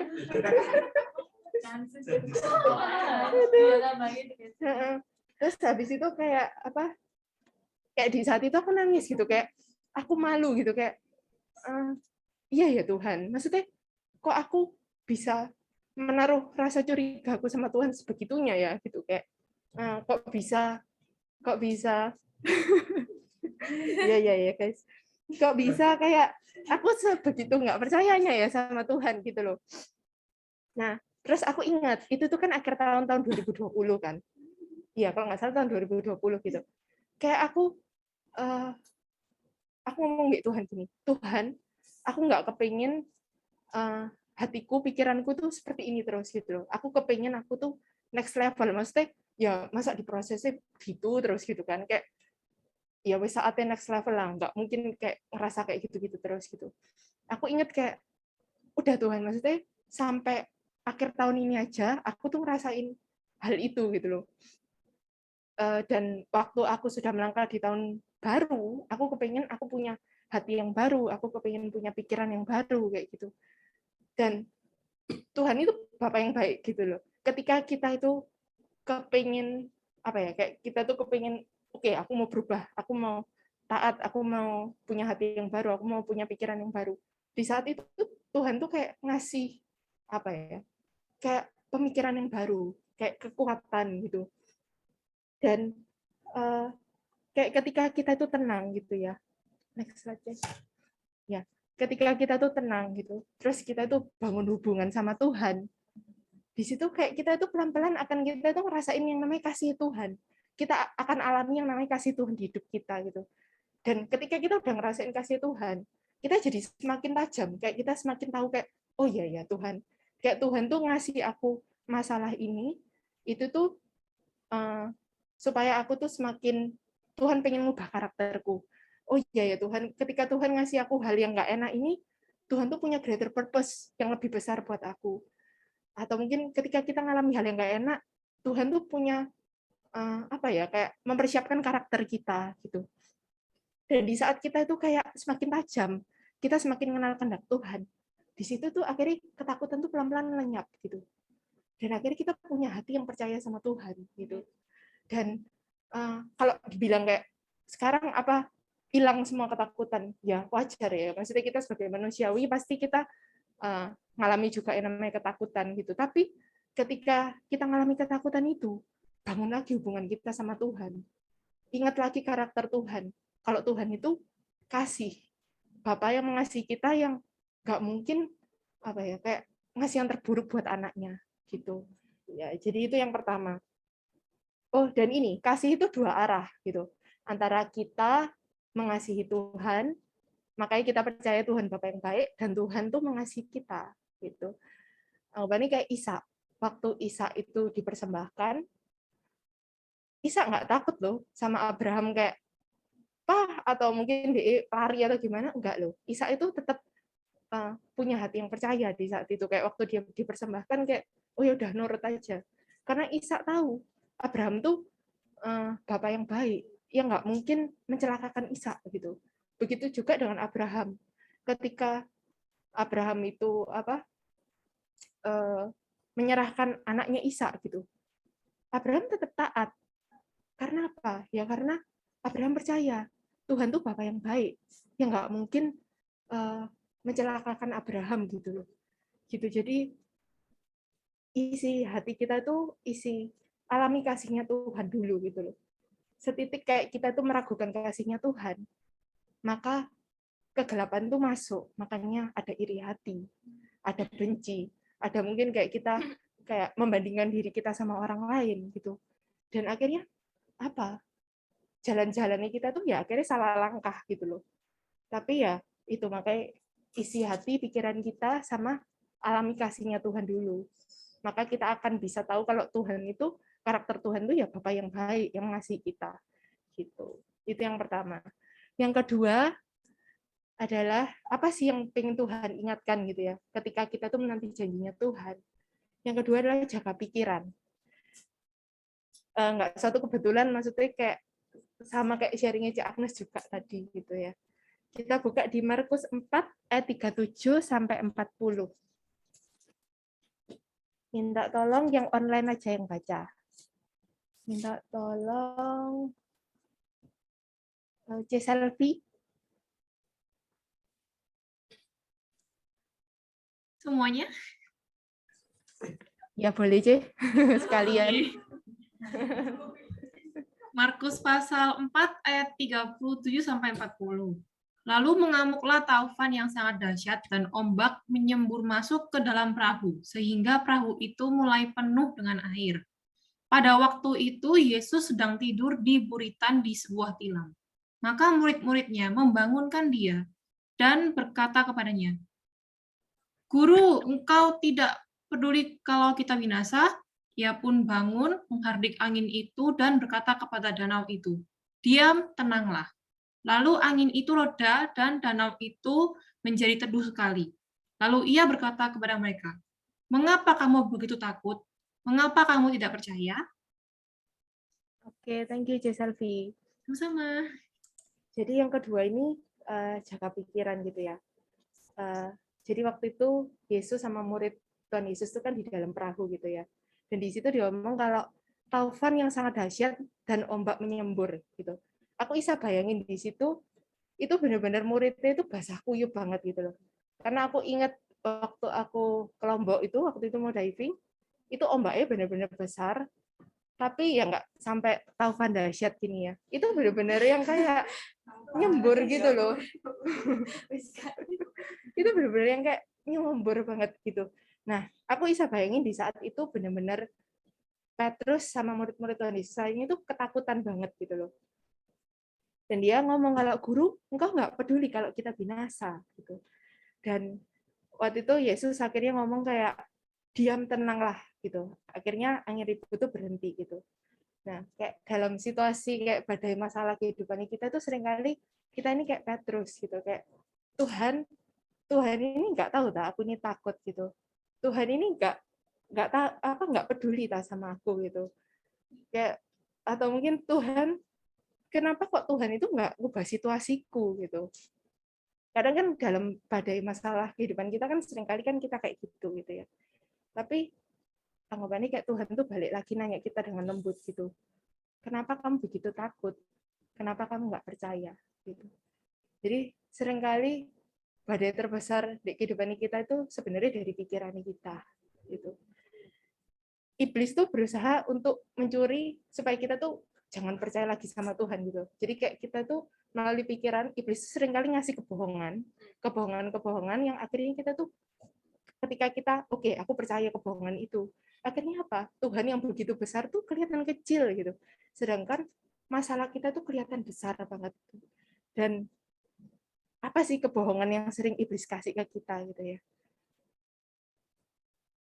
Terus habis itu kayak apa? Kayak di saat itu aku nangis gitu, kayak aku malu gitu, kayak iya ya Tuhan. Maksudnya kok aku bisa menaruh rasa curiga aku sama Tuhan sebegitunya ya gitu, kayak kok bisa ya guys, kok bisa kayak aku sebegitu nggak percayanya ya sama Tuhan gitu loh. Nah terus aku ingat itu tuh kan akhir tahun 2020 kan, iya kalau nggak salah tahun 2020 gitu, kayak aku ngomong gitu Tuhan gini, Tuhan aku nggak kepingin hatiku, pikiranku tuh seperti ini terus gitu loh. Aku kepingin aku tuh next level, maksudnya ya masa diprosesnya gitu terus gitu kan, kayak ya wis saatnya next level lah, nggak mungkin kayak ngerasa kayak gitu-gitu terus gitu. Aku inget kayak udah Tuhan, maksudnya sampai akhir tahun ini aja aku tuh ngerasain hal itu gitu loh. Dan waktu aku sudah melangkah di tahun baru, aku kepingin aku punya hati yang baru, aku kepingin punya pikiran yang baru kayak gitu. Dan Tuhan itu Bapa yang baik gitu loh. Ketika kita itu kepingin apa ya, kayak kita tuh kepingin oke, aku mau berubah, aku mau taat, aku mau punya hati yang baru, aku mau punya pikiran yang baru. Di saat itu Tuhan tuh kayak ngasih apa ya, kayak pemikiran yang baru, kayak kekuatan gitu. Dan kayak ketika kita itu tenang gitu ya. Next slide ya. Ketika kita tuh tenang gitu, terus kita tuh bangun hubungan sama Tuhan, di situ kayak kita tuh pelan-pelan akan kita tuh ngerasain yang namanya kasih Tuhan. Kita akan alami yang namanya kasih Tuhan di hidup kita gitu. Dan ketika kita udah ngerasain kasih Tuhan, kita jadi semakin tajam, kayak kita semakin tahu kayak oh iya ya Tuhan, kayak Tuhan tuh ngasih aku masalah ini, itu tuh supaya aku tuh semakin Tuhan pengen ngubah karakterku. Oh iya ya Tuhan, ketika Tuhan ngasih aku hal yang nggak enak ini, Tuhan tuh punya greater purpose yang lebih besar buat aku. Atau mungkin ketika kita ngalami hal yang nggak enak, Tuhan tuh punya apa ya, kayak mempersiapkan karakter kita gitu. Dan di saat kita itu kayak semakin tajam, kita semakin mengenal kehendak Tuhan. Di situ tuh akhirnya ketakutan tuh pelan-pelan lenyap gitu. Dan akhirnya kita punya hati yang percaya sama Tuhan gitu. Dan kalau dibilang kayak sekarang apa hilang semua ketakutan, ya wajar ya. Maksudnya kita sebagai manusiawi pasti kita ngalami juga yang namanya ketakutan gitu. Tapi ketika kita ngalami ketakutan itu, bangun lagi hubungan kita sama Tuhan. Ingat lagi karakter Tuhan. Kalau Tuhan itu kasih, Bapa yang mengasihi kita yang nggak mungkin apa ya, kayak ngasih yang terburuk buat anaknya gitu. Ya, jadi itu yang pertama. Oh, dan ini kasih itu dua arah gitu. Antara kita mengasihi Tuhan, makanya kita percaya Tuhan Bapa yang baik, dan Tuhan tuh mengasihi kita gitu. Ini kayak Ishak. Waktu Ishak itu dipersembahkan, Ishak nggak takut loh sama Abraham kayak atau mungkin dia lari atau gimana, enggak loh. Ishak itu tetap punya hati yang percaya di saat itu, kayak waktu dia dipersembahkan kayak oh ya udah nurut aja, karena Ishak tahu Abraham tuh Bapak yang baik yang nggak mungkin mencelakakan Ishak gitu. Begitu juga dengan Abraham, ketika Abraham itu menyerahkan anaknya Ishak gitu, Abraham tetap taat. Karena apa? Ya karena Abraham percaya Tuhan tuh Bapa yang baik, yang nggak mungkin mencelakakan Abraham gitu loh. Gitu. Jadi isi hati kita tuh alami kasihnya Tuhan dulu gitu loh. Setitik kayak kita tuh meragukan kasihnya Tuhan, maka kegelapan tuh masuk. Makanya ada iri hati, ada benci, ada mungkin kayak kita kayak membandingkan diri kita sama orang lain gitu. Dan akhirnya apa? Jalan-jalannya kita tuh ya akhirnya salah langkah gitu loh. Tapi ya itu makanya isi hati pikiran kita sama alami kasihnya Tuhan dulu. Maka kita akan bisa tahu kalau Tuhan itu, karakter Tuhan itu ya Bapa yang baik, yang mengasihi kita. Gitu. Itu yang pertama. Yang kedua, adalah apa sih yang pengen Tuhan ingatkan gitu ya ketika kita tuh menanti janjinya Tuhan. Yang kedua adalah jaga pikiran. Nggak satu kebetulan, maksudnya kayak sama kayak sharingnya Cik Agnes juga tadi gitu ya. Kita buka di Markus 4 ayat 37 sampai 40. Minta tolong yang online aja yang baca. Minta tolong C. Selfie. Semuanya? Ya boleh C. Sekalian. Markus pasal 4 ayat 37 sampai 40. Lalu mengamuklah taufan yang sangat dahsyat dan ombak menyembur masuk ke dalam perahu sehingga perahu itu mulai penuh dengan air. Pada waktu itu Yesus sedang tidur di buritan di sebuah tilam. Maka murid-muridnya membangunkan dia dan berkata kepadanya, "Guru, engkau tidak peduli kalau kita binasa?" Ia pun bangun, menghardik angin itu dan berkata kepada danau itu, "Diam, tenanglah." Lalu angin itu reda dan danau itu menjadi teduh sekali. Lalu ia berkata kepada mereka, "Mengapa kamu begitu takut? Mengapa kamu tidak percaya?" Oke, thank you C. Selfie. Sama-sama. Jadi yang kedua ini jaga pikiran gitu ya. Jadi waktu itu Yesus sama murid Tuhan Yesus itu kan di dalam perahu gitu ya. Dan di situ dia ngomong kalau taufan yang sangat dahsyat dan ombak menyembur gitu. Aku bisa bayangin di situ itu benar-benar muridnya itu basah kuyup banget gitu loh. Karena aku ingat waktu aku ke Lombok itu waktu itu mau diving, itu ombaknya benar-benar besar. Tapi ya nggak sampai taufan dahsyat gini ya. Itu benar-benar yang kayak nyembur gitu loh. Itu benar-benar yang kayak nyembur banget gitu. Nah, aku bisa bayangin di saat itu benar-benar Petrus sama murid-murid Tuhan Yesus lainnya itu ketakutan banget gitu loh. Dan dia ngomong kalau guru, engkau nggak peduli kalau kita binasa gitu. Dan waktu itu Yesus akhirnya ngomong kayak diam, tenanglah gitu. Akhirnya angin ribut itu berhenti gitu. Nah, kayak dalam situasi kayak badai masalah kehidupan kita itu seringkali kita ini kayak Petrus gitu, kayak Tuhan ini nggak tahu tak aku ini takut gitu. Tuhan ini nggak peduli tak sama aku gitu. Kayak atau mungkin Tuhan, kenapa kok Tuhan itu nggak ngubah situasiku gitu. Kadang kan dalam badai masalah kehidupan kita kan seringkali kan kita kayak gitu ya. Tapi anggapannya kayak Tuhan tuh balik lagi nanya kita dengan lembut gitu. Kenapa kamu begitu takut? Kenapa kamu nggak percaya? Gitu. Jadi seringkali badai terbesar di kehidupan kita itu sebenarnya dari pikiran kita. Gitu. Iblis tuh berusaha untuk mencuri supaya kita tuh jangan percaya lagi sama Tuhan gitu. Jadi kayak kita tuh melalui pikiran, iblis seringkali ngasih kebohongan yang akhirnya kita tuh ketika kita oke, aku percaya kebohongan itu. Akhirnya apa? Tuhan yang begitu besar tuh kelihatan kecil gitu. Sedangkan masalah kita tuh kelihatan besar banget. Dan apa sih kebohongan yang sering iblis kasih ke kita gitu ya?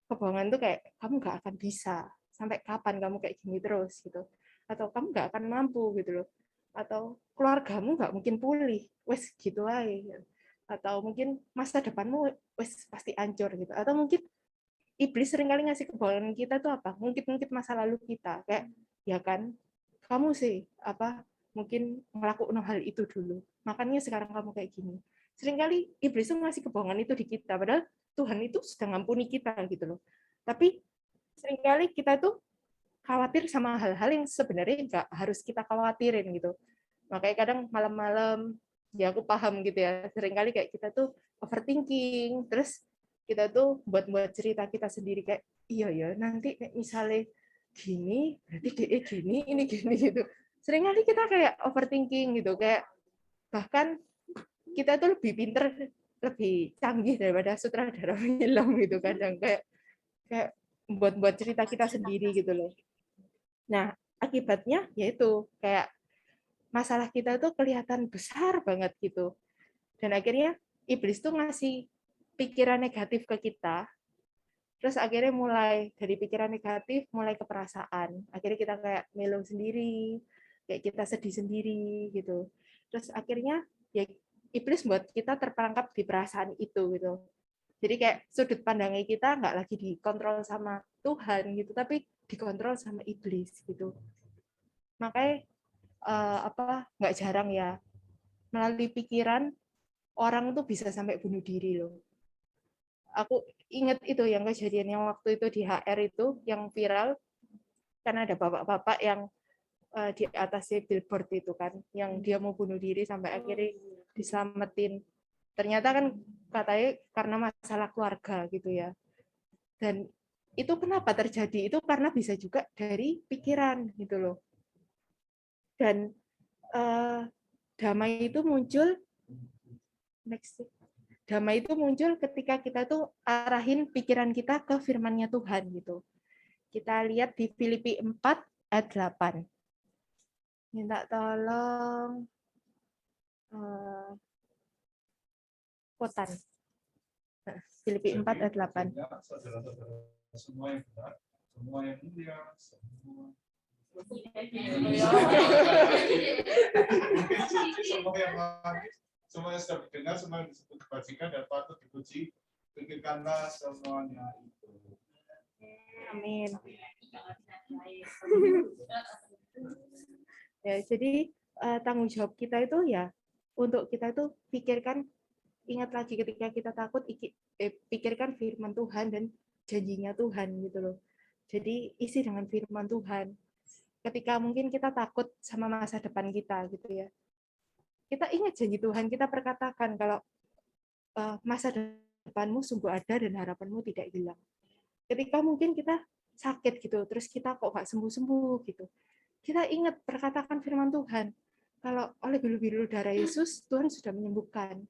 Kebohongan tuh kayak kamu nggak akan bisa. Sampai kapan kamu kayak gini terus gitu? Atau kamu nggak akan mampu gitu loh. Atau keluargamu nggak mungkin pulih. Wes gitu aja. Gitu. Atau mungkin masa depanmu wes pasti hancur gitu. Atau mungkin iblis seringkali ngasih kebohongan kita tuh apa? Mungkin masa lalu kita kayak ya kan kamu sih apa mungkin ngelakuin hal itu dulu. Makanya sekarang kamu kayak gini. Seringkali iblis tuh ngasih kebohongan itu di kita padahal Tuhan itu sudah ngampuni kita gitu loh. Tapi seringkali kita tuh khawatir sama hal-hal yang sebenarnya nggak harus kita khawatirin gitu. Makanya kadang malam-malam ya aku paham gitu ya. Seringkali kayak kita tuh overthinking, terus kita tuh buat cerita kita sendiri kayak iya ya nanti misalnya gini berarti dia gini ini gini gitu. Seringkali kita kayak overthinking gitu kayak bahkan kita tuh lebih pinter lebih canggih daripada sutradara film gitu kadang kayak buat cerita kita sendiri gitu loh. Nah akibatnya yaitu kayak masalah kita tuh kelihatan besar banget gitu dan akhirnya iblis tuh ngasih pikiran negatif ke kita, terus akhirnya mulai dari pikiran negatif mulai ke perasaan, akhirnya kita kayak melo sendiri, kayak kita sedih sendiri gitu, terus akhirnya ya iblis buat kita terperangkap di perasaan itu gitu. Jadi kayak sudut pandangnya kita nggak lagi dikontrol sama Tuhan gitu, tapi dikontrol sama iblis gitu. Makanya nggak jarang ya melalui pikiran orang tuh bisa sampai bunuh diri loh. Aku ingat itu yang kejadian yang waktu itu di HR itu yang viral, kan ada bapak-bapak yang di atasnya billboard itu kan, yang dia mau bunuh diri sampai akhirnya diselamatin. Ternyata kan katanya karena masalah keluarga gitu ya. Dan itu kenapa terjadi? Itu karena bisa juga dari pikiran gitu loh. Dan damai itu muncul damai itu muncul ketika kita tuh arahin pikiran kita ke firman-Nya Tuhan gitu. Kita lihat di Filipi 4 ayat 8. Minta tolong kotan. Filipi 4 ayat 8. Semua yang benar, semua yang mulia, semua semua yang manis, semua yang sudah didengar, semua yang disebut kebajikan dan patut dipuji, pikirkanlah semuanya itu. Amin. Ya, jadi tanggung jawab kita itu ya untuk kita itu pikirkan, ingat lagi ketika kita takut, pikirkan firman Tuhan dan janjinya Tuhan gitu loh. Jadi isi dengan firman Tuhan. Ketika mungkin kita takut sama masa depan kita gitu ya, kita ingat janji Tuhan, kita perkatakan kalau masa depanmu sungguh ada dan harapanmu tidak hilang. Ketika mungkin kita sakit gitu, terus kita kok nggak sembuh-sembuh gitu, kita ingat perkatakan firman Tuhan, kalau oleh bulu-bulu darah Yesus, Tuhan sudah menyembuhkan.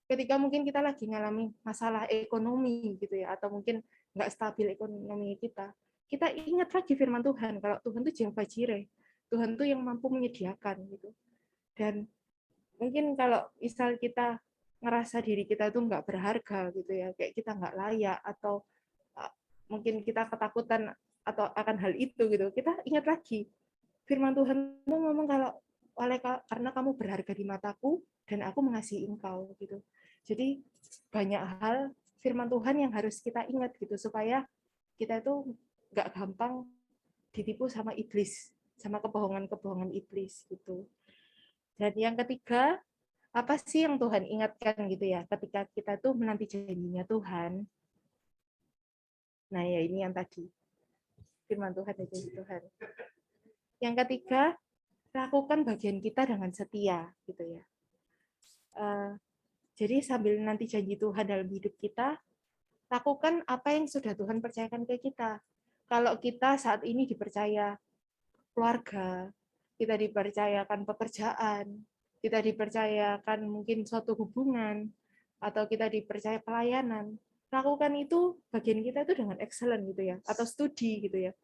Ketika mungkin kita lagi ngalami masalah ekonomi gitu ya, atau mungkin nggak stabil ekonomi kita ingat lagi firman Tuhan, kalau Tuhan itu Jehovah Jireh, Tuhan itu yang mampu menyediakan gitu. Dan mungkin kalau misal kita ngerasa diri kita itu nggak berharga gitu ya, kayak kita nggak layak, atau mungkin kita ketakutan atau akan hal itu gitu, kita ingat lagi firman Tuhan itu ngomong kalau karena kamu berharga di mataku dan aku mengasihi engkau gitu. Jadi banyak hal firman Tuhan yang harus kita ingat gitu supaya kita itu nggak gampang ditipu sama iblis, sama kebohongan-kebohongan iblis gitu. Dan yang ketiga, apa sih yang Tuhan ingatkan gitu ya ketika kita tuh menanti janjinya Tuhan? Nah ya ini yang tadi firman Tuhan dan janji Tuhan. Yang ketiga, lakukan bagian kita dengan setia gitu ya. Jadi sambil nanti janji Tuhan dalam hidup kita, lakukan apa yang sudah Tuhan percayakan ke kita. Kalau kita saat ini dipercaya keluarga, kita dipercayakan pekerjaan, kita dipercayakan mungkin suatu hubungan, atau kita dipercaya pelayanan, lakukan itu bagian kita itu dengan excellent gitu ya, atau studi gitu ya.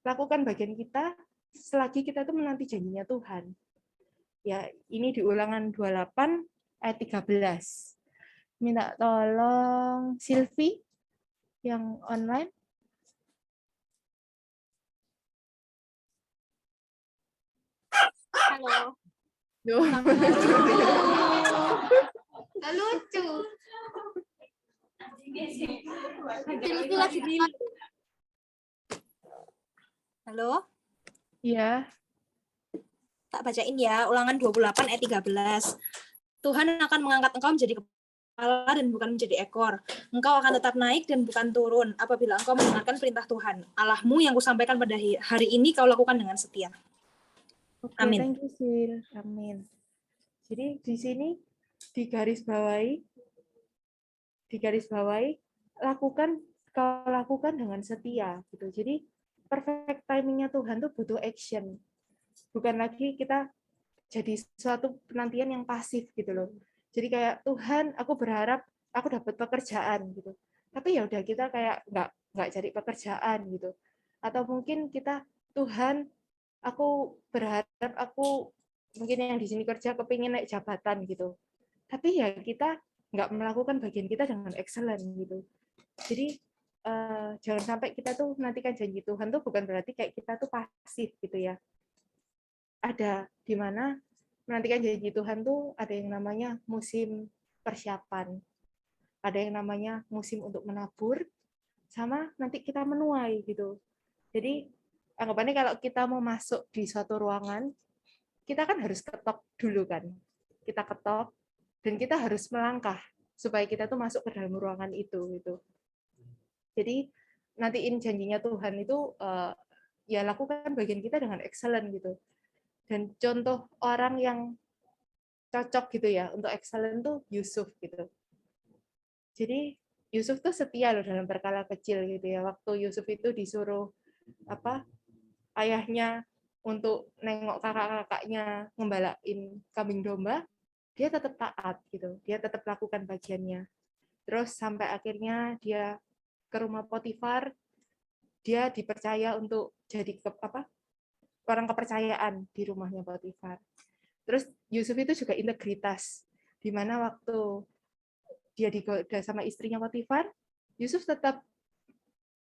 Lakukan bagian kita selagi kita itu menanti janjinya Tuhan. Ya, ini di Ulangan 28 ayat 13. Minta tolong Silvi yang online. Halo. Gak lucu. Itu lagi di. Halo. Iya. Tak bacain ya, Ulangan 28 ayat 13. Tuhan akan mengangkat engkau menjadi kepala dan bukan menjadi ekor. Engkau akan tetap naik dan bukan turun apabila engkau mendengarkan perintah Tuhan Allahmu yang kusampaikan pada hari ini kau lakukan dengan setia. Oke, Amin. thank you, Sil. Amin. Jadi di sini digarisbawahi, lakukan dengan setia gitu. Jadi perfect timingnya Tuhan tuh butuh action. Bukan lagi kita jadi suatu penantian yang pasif gitu loh. Jadi kayak Tuhan, aku berharap aku dapat pekerjaan gitu. Tapi ya udah kita kayak nggak cari pekerjaan gitu. Atau mungkin kita Tuhan, aku berharap aku mungkin yang di sini kerja kepingin naik jabatan gitu. Tapi ya kita nggak melakukan bagian kita dengan excellent gitu. Jadi jangan sampai kita tuh menantikan janji Tuhan tuh bukan berarti kayak kita tuh pasif gitu ya. Ada di mana menantikan janji Tuhan tuh ada yang namanya musim persiapan, ada yang namanya musim untuk menabur, sama nanti kita menuai gitu. Jadi anggapannya kalau kita mau masuk di suatu ruangan, kita kan harus ketok dulu kan. Kita ketok dan kita harus melangkah supaya kita tuh masuk ke dalam ruangan itu gitu. Jadi nantiin janjinya Tuhan itu ya lakukan bagian kita dengan excellent gitu. Dan contoh orang yang cocok gitu ya untuk excellent tuh Yusuf gitu. Jadi Yusuf tuh setia loh dalam perkara kecil gitu ya. Waktu Yusuf itu disuruh ayahnya untuk nengok kakak-kakaknya ngembalain kambing domba, dia tetap taat gitu. Dia tetap lakukan bagiannya. Terus sampai akhirnya dia ke rumah Potifar, dia dipercaya untuk jadi orang kepercayaan di rumahnya Potifar. Terus Yusuf itu juga integritas, di mana waktu dia digoda sama istrinya Potifar, Yusuf tetap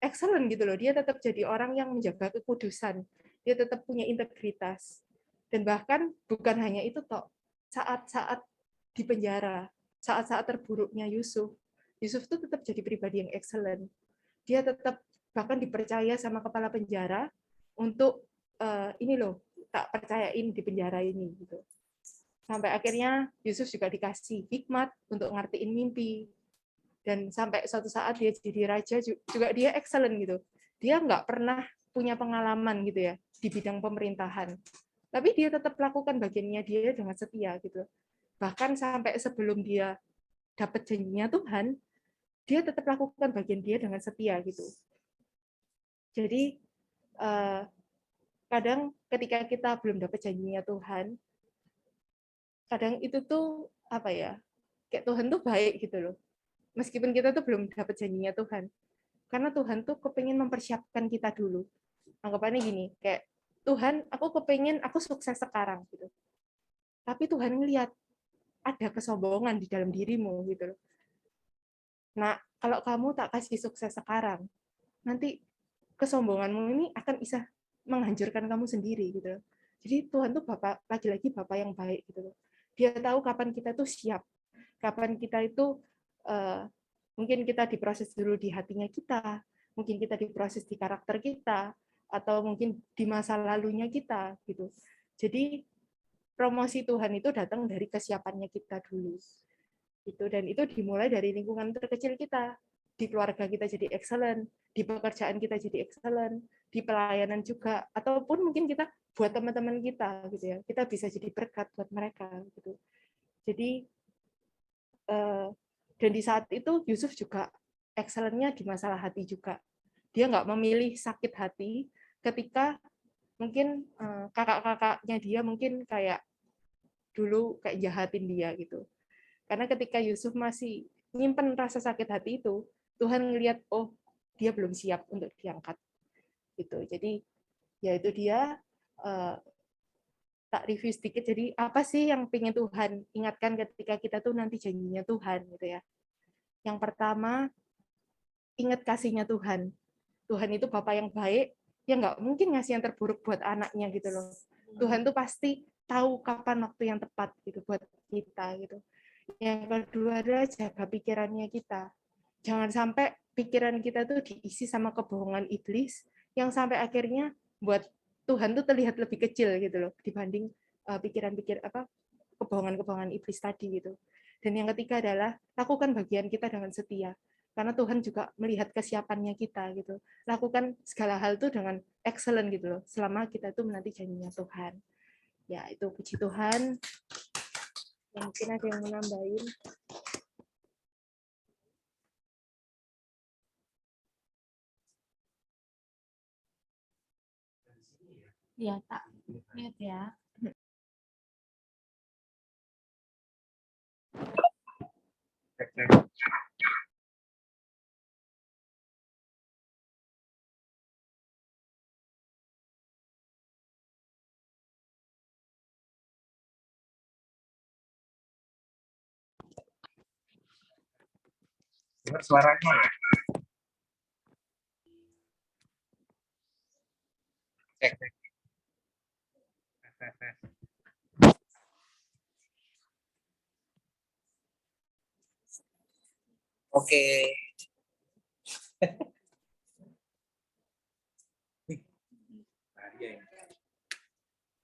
excellent gitu loh. Dia tetap jadi orang yang menjaga kekudusan. Dia tetap punya integritas. Dan bahkan bukan hanya itu toh, saat-saat di penjara, saat-saat terburuknya Yusuf tuh tetap jadi pribadi yang excellent. Dia tetap bahkan dipercaya sama kepala penjara untuk ini loh, tak percayain di penjara ini gitu. Sampai akhirnya Yusuf juga dikasih hikmat untuk ngertiin mimpi. Dan sampai suatu saat dia jadi raja juga dia excellent gitu. Dia nggak pernah punya pengalaman gitu ya di bidang pemerintahan. Tapi dia tetap lakukan bagiannya dia dengan setia gitu. Bahkan sampai sebelum dia dapat janjinya Tuhan, dia tetap lakukan bagian dia dengan setia gitu. Jadi kadang ketika kita belum dapat janjinya Tuhan, kadang itu tuh kayak Tuhan tuh baik gitu loh. Meskipun kita tuh belum dapat janjinya Tuhan, karena Tuhan tuh kepingin mempersiapkan kita dulu. Anggapannya gini, kayak Tuhan, aku kepingin aku sukses sekarang gitu. Tapi Tuhan ngelihat ada kesombongan di dalam dirimu gitu loh. Nah, kalau kamu tak kasih sukses sekarang, nanti kesombonganmu ini akan bisa menghancurkan kamu sendiri gitu loh. Jadi Tuhan tuh lagi-lagi Bapak yang baik gitu loh. Dia tahu kapan kita tuh siap, kapan kita itu mungkin kita diproses dulu di hatinya kita, mungkin kita diproses di karakter kita, atau mungkin di masa lalunya kita gitu. Jadi promosi Tuhan itu datang dari kesiapannya kita dulu. Itu dan itu dimulai dari lingkungan terkecil kita. Di keluarga kita jadi excellent, di pekerjaan kita jadi excellent, di pelayanan juga, ataupun mungkin kita buat teman-teman kita gitu ya. Kita bisa jadi berkat buat mereka gitu. Jadi dan di saat itu Yusuf juga excellent-nya di masalah hati juga. Dia nggak memilih sakit hati ketika mungkin kakak-kakaknya dia mungkin kayak dulu kayak jahatin dia gitu. Karena ketika Yusuf masih nyimpen rasa sakit hati itu, Tuhan ngelihat oh dia belum siap untuk diangkat gitu. Jadi ya itu dia tak review sedikit. Jadi apa sih yang pengen Tuhan ingatkan ketika kita tuh nanti janjinya Tuhan gitu ya. Yang pertama, ingat kasihnya Tuhan. Tuhan itu Bapa yang baik, ya nggak mungkin ngasih yang terburuk buat anaknya gitu loh. Tuhan tuh pasti tahu kapan waktu yang tepat gitu buat kita gitu. Yang kedua adalah jaga pikirannya kita. Jangan sampai pikiran kita tuh diisi sama kebohongan iblis yang sampai akhirnya buat Tuhan tuh terlihat lebih kecil gitu loh dibanding kebohongan-kebohongan iblis tadi gitu. Dan yang ketiga adalah lakukan bagian kita dengan setia. Karena Tuhan juga melihat kesiapannya kita gitu. Lakukan segala hal itu dengan excellent gitu loh. Selama kita tuh menanti janjinya Tuhan. Ya, itu puji Tuhan. Ya, mungkin ada yang mau nambahin. Ya, tak mute ya. Dengar suaranya ya? Cek. Oke.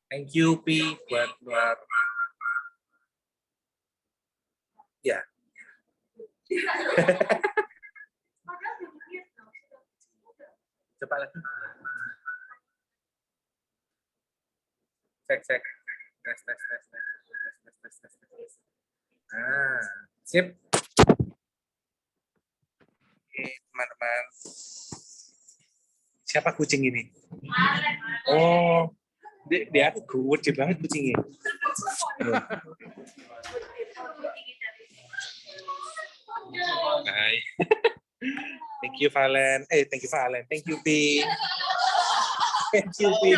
Thank you, Pi, buat luar. Ya. Coba lagi. Cek. Tes. Nah, sip. Oke, teman-teman. Siapa kucing ini? Oh, dia aku gede banget kucingnya. Hai. Thank you Valen. Thank you Valen. Thank you Pi. Thank you Pi.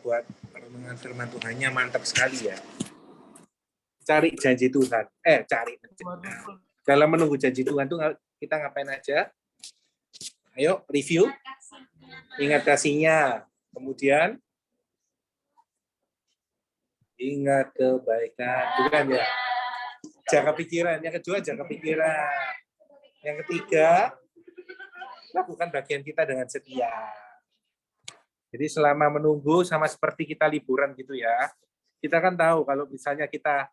Buat renungan firman Tuhannya mantap sekali ya. Cari janji Tuhan. Dalam menunggu janji Tuhan tuh kita ngapain aja? Ayo review. Ingat kasihnya. Kemudian ingat kebaikan. Bukan ya? Jaga pikiran. Yang kedua jaga pikiran. Yang ketiga lakukan bagian kita dengan setia. Jadi selama menunggu sama seperti kita liburan gitu ya. Kita kan tahu kalau misalnya kita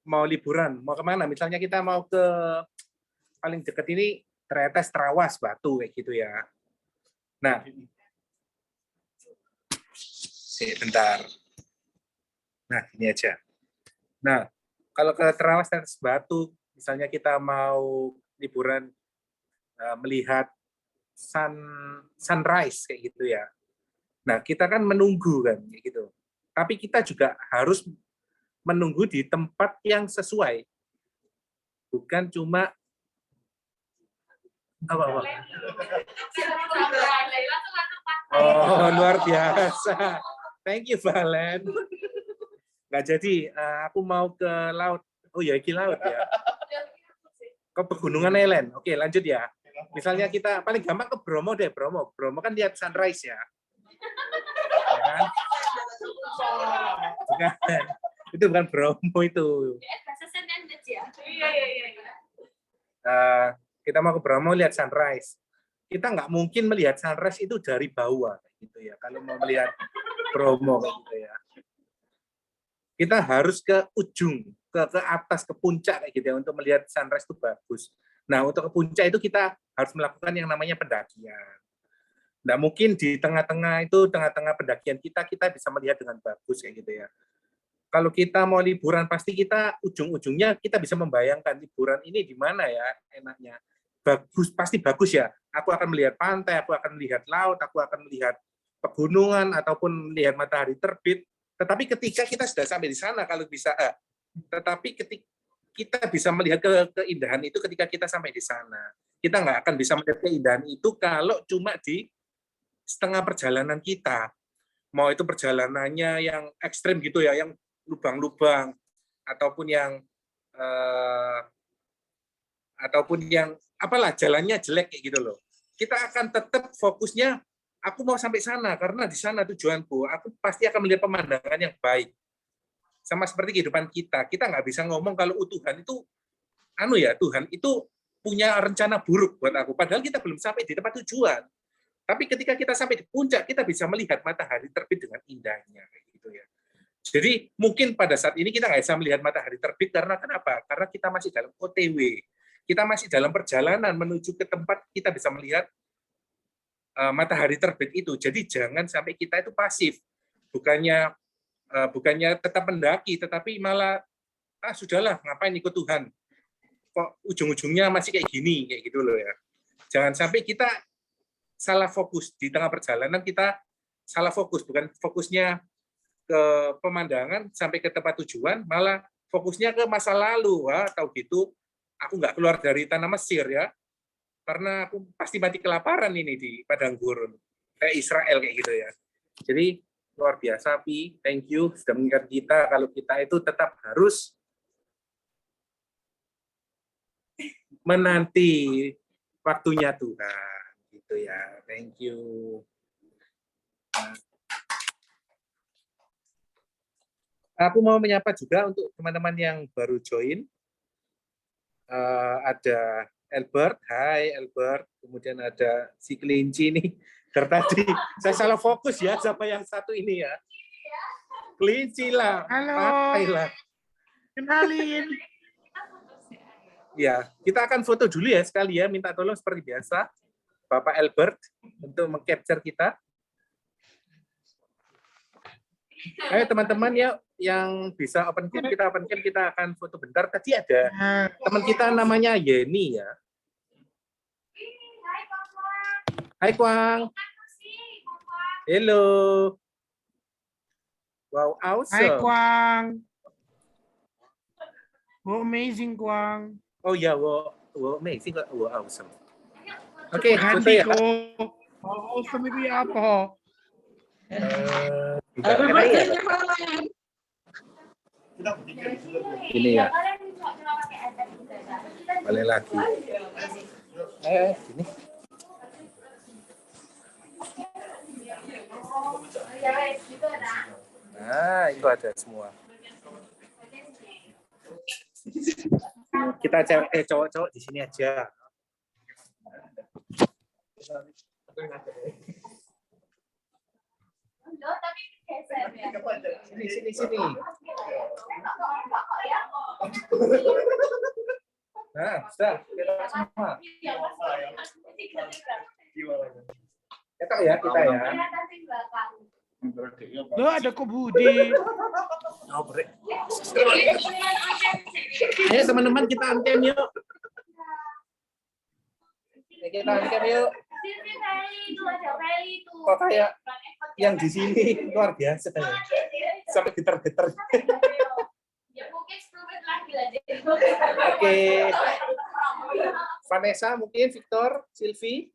mau liburan, mau kemana? Misalnya kita mau ke paling dekat ini ternyata Trawas Batu kayak gitu ya. Nah, bentar. Nah, ini aja. Nah, kalau ke Trawas Batu, misalnya kita mau liburan melihat sunrise kayak gitu ya. Nah, kita kan menunggu kan kayak gitu. Tapi kita juga harus menunggu di tempat yang sesuai. Bukan cuma apa. Oh, luar biasa. Thank you, Valen. Nggak jadi, aku mau ke laut. Oh ya, ini laut ya. Ke Pegunungan Elen. Oke, lanjut ya. Misalnya kita paling gampang ke Bromo deh, Bromo. Bromo kan lihat sunrise ya. Ya kan? Bukan. Itu bukan Bromo itu. Kita mau ke Bromo lihat sunrise. Kita nggak mungkin melihat sunrise itu dari bawah gitu ya. Kalau mau melihat Bromo gitu ya. Kita harus ke ujung, ke atas, ke puncak kayak gitu ya untuk melihat sunrise itu bagus. Nah, untuk ke puncak itu kita harus melakukan yang namanya pendakian. Nggak mungkin di tengah-tengah itu, tengah-tengah pendakian kita bisa melihat dengan bagus kayak gitu ya. Kalau kita mau liburan, pasti kita ujung-ujungnya kita bisa membayangkan liburan ini di mana ya enaknya. Bagus, pasti bagus ya. Aku akan melihat pantai, aku akan melihat laut, aku akan melihat pegunungan, ataupun melihat matahari terbit. Tetapi ketika kita sudah sampai di sana, kalau bisa, tetapi ketika kita bisa melihat keindahan itu ketika kita sampai di sana. Kita nggak akan bisa melihat keindahan itu kalau cuma di setengah perjalanan kita. Mau itu perjalanannya yang ekstrim gitu ya, yang lubang-lubang, ataupun yang apalah jalannya jelek kayak gitu loh. Kita akan tetap fokusnya, aku mau sampai sana karena di sana tujuanku. Aku pasti akan melihat pemandangan yang baik. Sama seperti kehidupan kita nggak bisa ngomong kalau Tuhan itu, Tuhan itu punya rencana buruk buat aku. Padahal kita belum sampai di tempat tujuan. Tapi ketika kita sampai di puncak, kita bisa melihat matahari terbit dengan indahnya, kayak gitu ya. Jadi mungkin pada saat ini kita nggak bisa melihat matahari terbit karena kenapa? Karena kita masih dalam OTW, kita masih dalam perjalanan menuju ke tempat kita bisa melihat matahari terbit itu. Jadi jangan sampai kita itu pasif, bukannya tetap mendaki, tetapi malah sudahlah ngapain ikut Tuhan? Kok ujung-ujungnya masih kayak gini, kayak gitu loh ya. Jangan sampai kita salah fokus di tengah perjalanan, kita salah fokus, bukan fokusnya ke pemandangan sampai ke tempat tujuan, malah fokusnya ke masa lalu. Tahu gitu, aku nggak keluar dari tanah Mesir ya, karena aku pasti mati kelaparan ini di padang gurun, kayak Israel kayak gitu ya. Jadi luar biasa, Pi, thank you sudah mengingat kita kalau kita itu tetap harus menanti waktunya Tuhan, gitu ya. Thank you. Aku mau menyapa juga untuk teman-teman yang baru join. ada Albert, hai Albert. Kemudian ada si kelinci nih. Dari tadi saya salah fokus ya sama yang satu ini ya. Kelinci lah, Halo. pakai lah. Kenalin. Ya, kita akan foto dulu ya sekali ya. Minta tolong seperti biasa, Bapak Albert untuk meng-capture kita. Ayo teman-teman ya, yang bisa open cam, kita open cam, kita akan foto bentar. Tadi ada teman kita namanya Yeni ya. Hai Kwang. Hello. Wow, awesome. Hai Kwang. Oh, amazing Kwang. Oh ya, wow, amazing, wow, awesome. Oke, foto Ganti ya. kok. Oh, awesome itu apa? Ini ya. Balik lagi. Ini. Nah, itu ada semua. Kita cowok-cowok di sini aja. Sini. Nah, sudah. Kita semua. Kita ya. Lo ada kok Budi. Ayo teman-teman kita antem yuk. Kita antem yuk. Kok kayak yang di sini luar biasa ya. Sampai getar-getar. Oke. Vanessa mungkin, Victor, Sylvie,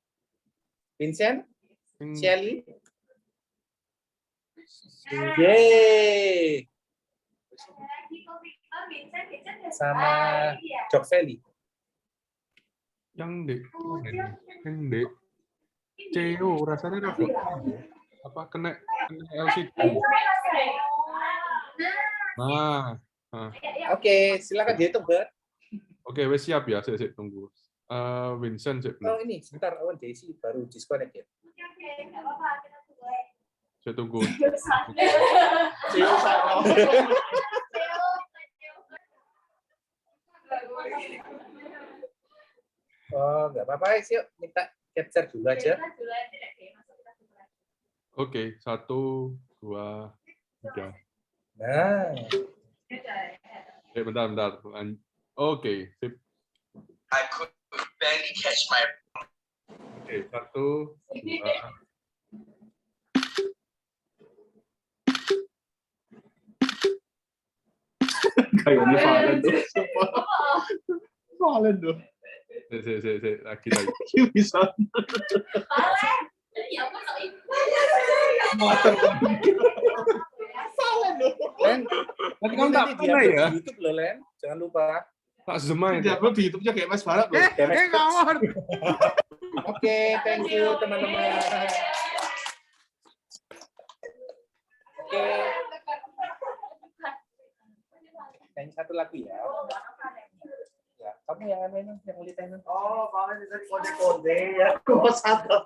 Vincent, Shelly. Yeay. Sama Jok Valley. Yang dek CEO rasanya rada apa kena LCD. Nah. Oke, silakan dihitung, Bert. Oke, wes siap ya, saya tunggu. Vincent sih Oh, ini sebentar, Owen Daisy baru disconnect ya. Saya tunggu. Oh, nggak apa-apa, yuk minta capture dulu aja. Oke, 1, 2, 3. Nah. Bentar. Oke, sip. I could barely catch my. Oke, 1, 2. Kayaknya Valen tuh. Valen tuh. Lagi. Bisa. Len, Nanti kamu tak pernah ya? di YouTube loh, Len. Jangan lupa. Tak semai. Dia upload di YouTube-nya kayak Mas Barat loh. Ngawur. Oke, thank you teman-teman. Oke. Yang satu lagi ya. Ya, kamu yang ini, yang lihat. Oh, Valen bisa kode-kode ya. Aku sadar.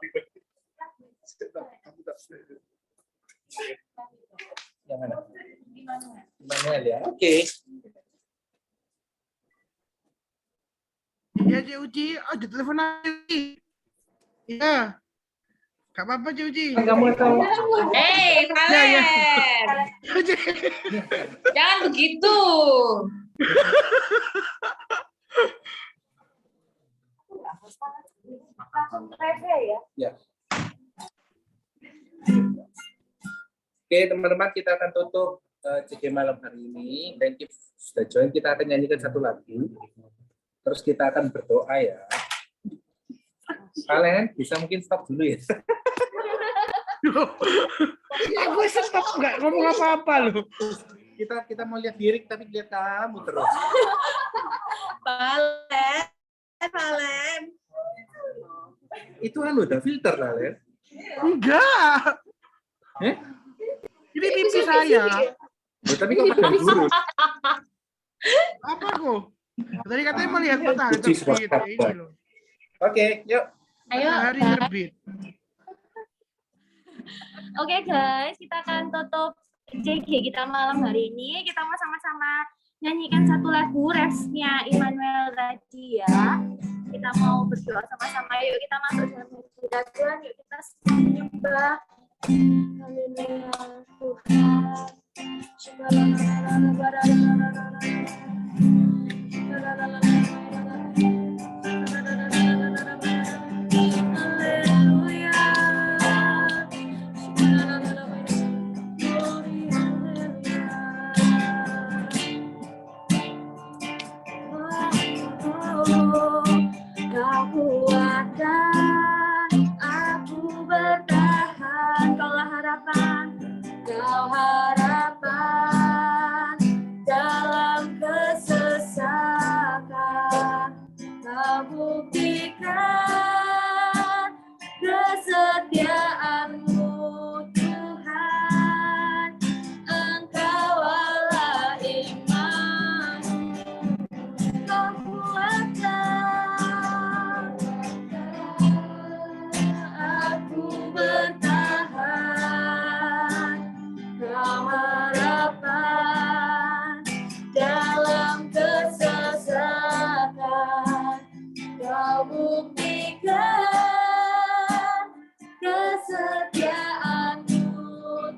Yang mana? Manuel ya. Oke. Ya, Cik Uci. Oh, di telepon lagi. Iya. Gak apa-apa, Cik Uci. Kamu tahu. Hei, Valen. Jangan begitu. Ya. Oke, teman-teman, kita akan tutup CG malam hari ini. Thank you sudah join. Kita akan nyanyikan satu lagu. Terus kita akan berdoa ya. Kalian bisa mungkin stop dulu ya. Aku stop nggak ngomong apa-apa loh. Kita mau lihat lirik tapi lihat kamu terus. Valen. Itu kan udah filter lah, Len. Enggak. Ini pipi saya. Ya, tapi kok pada lurus. Apa kok? Tadi katanya melihat matahari Puji sebuah terbit. kabar. Ini loh. Oke, yuk. Ayo, Matahari Kak. terbit. Oke guys, kita akan tutup JG kita malam hari ini. Kita mau sama-sama nyanyikan satu lagu refnya Immanuel tadi ya. Kita mau berdoa sama-sama. Yuk kita masuk dalam hadirat Tuhan. Yuk kita menyembah. Haleluya Tuhan. Kau kuatkan aku bertahan, kaulah harapan, kau harapan dalam kesesakan, kau buktikan kesetiaanmu Tuhan, Engkau Allah iman, kau kuatkan aku bertahan, kau harapan dalam kesesakan, kau buktikan kesetiaanmu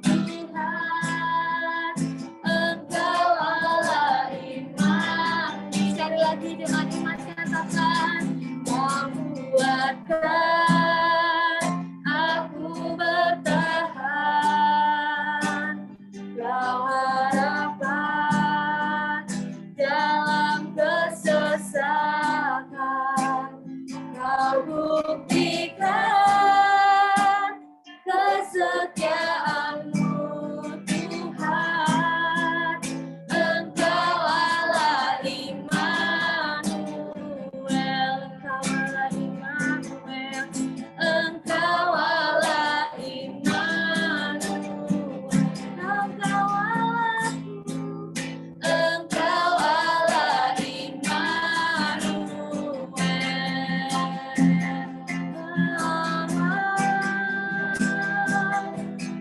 Tuhan, Engkau Allah iman. Sekali lagi dengan iman katakan, kau kuatkan aku bertahan, kau harapan dalam kesesakan, kau buktikan kesetiaanmu Tuhan, Engkau Allah Immanuel, Engkau Allah Immanuel, Engkau Allah Immanuel, Engkau Allahku, Engkau Allah Immanuel.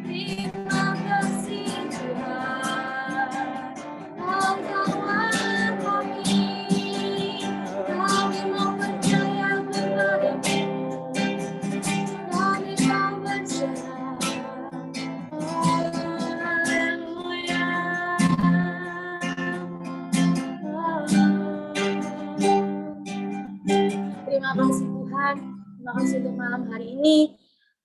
Terima kasih Tuhan, Engkau Allah kami mau percaya kepadamu, kami mau percaya. Haleluya. Terima kasih Tuhan, terima kasih untuk malam hari ini.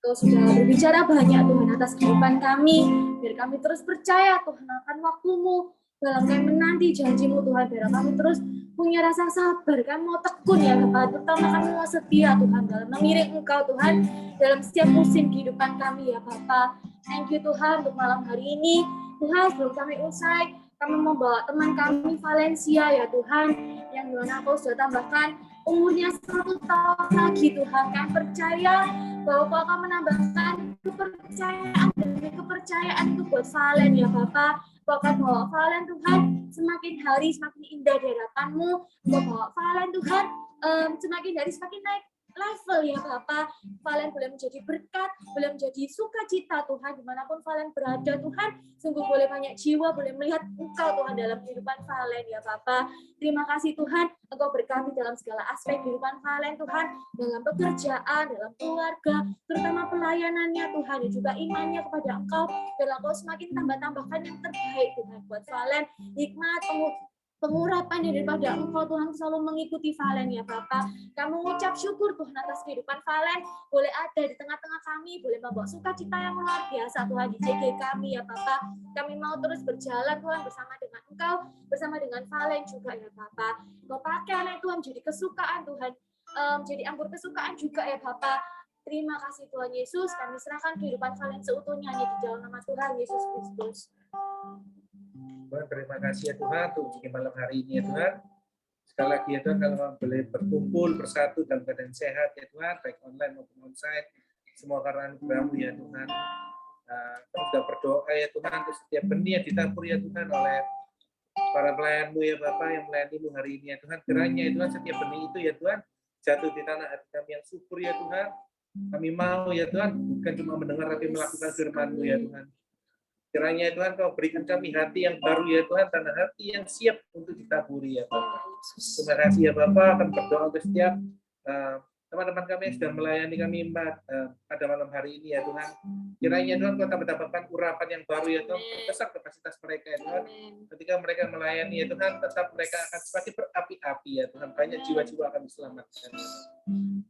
Kau sudah berbicara banyak Tuhan atas kehidupan kami, biar kami terus percaya Tuhan akan waktu-Mu dalam kami menanti janji-Mu Tuhan, biar kami terus punya rasa sabar, kami mau tekun ya Bapak, terutama kami mau setia Tuhan dalam mengiring Engkau Tuhan dalam setiap musim kehidupan kami ya Bapak. Thank you Tuhan untuk malam hari ini. Tuhan sebelum kami usai, kami membawa teman kami Valencia ya Tuhan, yang dimana Kau sudah tambahkan umurnya 1 tahun lagi Tuhan. Kami percaya bahwa Kau akan menambahkan kepercayaan demi kepercayaan itu buat Valen ya Bapak. Kau akan bawa Valen Tuhan semakin hari semakin indah di hadapan-Mu. Kau bawa Valen Tuhan semakin hari semakin naik level ya Bapak. Valen boleh menjadi berkat, boleh menjadi sukacita Tuhan dimanapun Valen berada Tuhan. Sungguh boleh banyak jiwa boleh melihat Engkau Tuhan dalam kehidupan Valen ya Bapak. Terima kasih Tuhan, Engkau berkati dalam segala aspek kehidupan Valen Tuhan, dalam pekerjaan, dalam keluarga, terutama pelayanannya Tuhan, dan juga imannya kepada Engkau. Dalam Engkau semakin tambah-tambahkan yang terbaik Tuhan buat Valen, hikmat, pengurapan yang daripada Engkau Tuhan selalu mengikuti Valen ya Bapak. Kami mengucap syukur Tuhan atas kehidupan Valen, boleh ada di tengah-tengah kami, boleh membawa sukacita yang luar biasa Tuhan di JG kami ya Bapak. Kami mau terus berjalan Tuhan bersama dengan Engkau, bersama dengan Valen juga ya Bapak. Engkau pakai anak Tuhan jadi kesukaan Tuhan, jadi anggur kesukaan juga ya Bapak. Terima kasih Tuhan Yesus, kami serahkan kehidupan Valen seutuhnya hanya di dalam nama Tuhan Yesus Kristus. Tuhan, terima kasih ya Tuhan untuk malam hari ini ya Tuhan. Sekali lagi ya Tuhan, kalau boleh berkumpul bersatu dalam keadaan sehat ya Tuhan, baik online maupun onsite, semua karena anugerah-Mu ya Tuhan. Kami sudah berdoa ya Tuhan untuk setiap benih yang ditabur ya Tuhan oleh para pelayan-Mu ya Bapak yang melayani-Mu hari ini ya Tuhan. Kiranya ya Tuhan setiap benih itu ya Tuhan jatuh di tanah hati kami yang subur ya Tuhan. Kami mau ya Tuhan bukan cuma mendengar tapi melakukan firman-Mu ya Tuhan. Kiranya Tuhan Kau berikan kami hati yang baru ya Tuhan, tanah hati yang siap untuk ditaburi ya Bapak. Terima kasih ya Bapak, akan berdoa untuk setiap teman-teman kami yang sedang melayani kami pada malam hari ini ya Tuhan. Kiranya Tuhan Kau mendapatkan urapan yang baru ya Tuhan, besar kapasitas mereka ya Tuhan. Ketika mereka melayani ya Tuhan, tetap mereka akan semakin berapi-api ya Tuhan. Banyak jiwa-jiwa akan diselamatkan.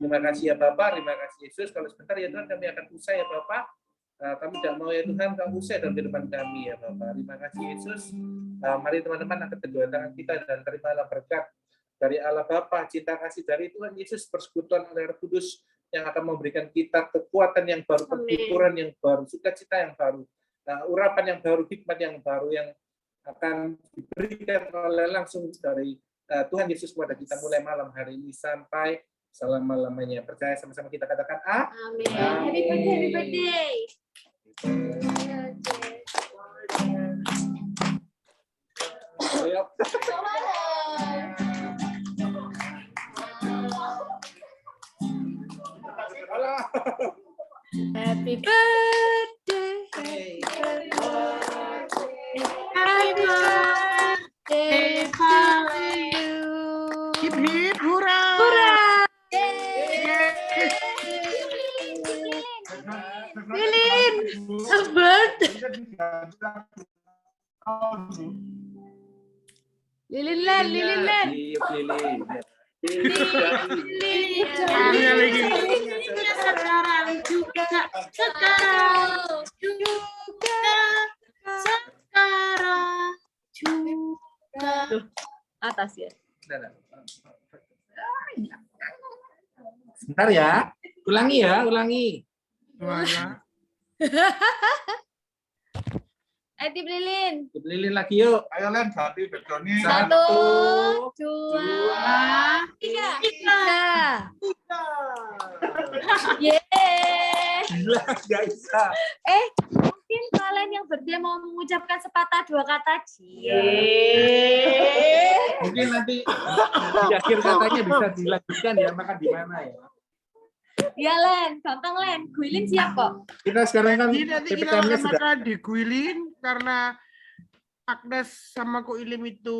Terima kasih ya Bapak, terima kasih Yesus. Kalau sebentar ya Tuhan kami akan usai ya Bapak. Kami tidak mau ya Tuhan Kau usai dalam kehidupan kami ya Bapak. Terima kasih Yesus. Mari teman-teman angkat kedua tangan kita dan terimalah berkat dari Allah Bapa, cinta kasih dari Tuhan Yesus, persekutuan oleh Roh Kudus yang akan memberikan kita kekuatan yang baru, penghiburan yang baru, sukacita yang baru, urapan yang baru, hikmat yang baru yang akan diberikan oleh langsung dari Tuhan Yesus kepada kita mulai malam hari ini sampai selama-lamanya. Percaya sama-sama kita katakan Amin. Happy birthday. Happy birthday. Happy birthday to you. Hip hip hura. Lilin, bird. Lilin Len. Sekarang juga. Atas ya. Sebentar ya. Ulangi. Tip Lilin. Tip Lilin lagi yuk. Ayo Len, ganti background-nya. 1, 2, 3. Yeay. Gila, nggak bisa. Mungkin kalian yang berdua mau mengucapkan sepatah dua kata. Mungkin nanti di akhir katanya bisa dilanjutkan ya, makan di mana ya. Ya Len, gampang Len. Guilin siap kok. Kita sekarang kan Jadi nanti kita PPKM-nya akan sudah makan di Guilin karena Agnes sama Ko Ilim itu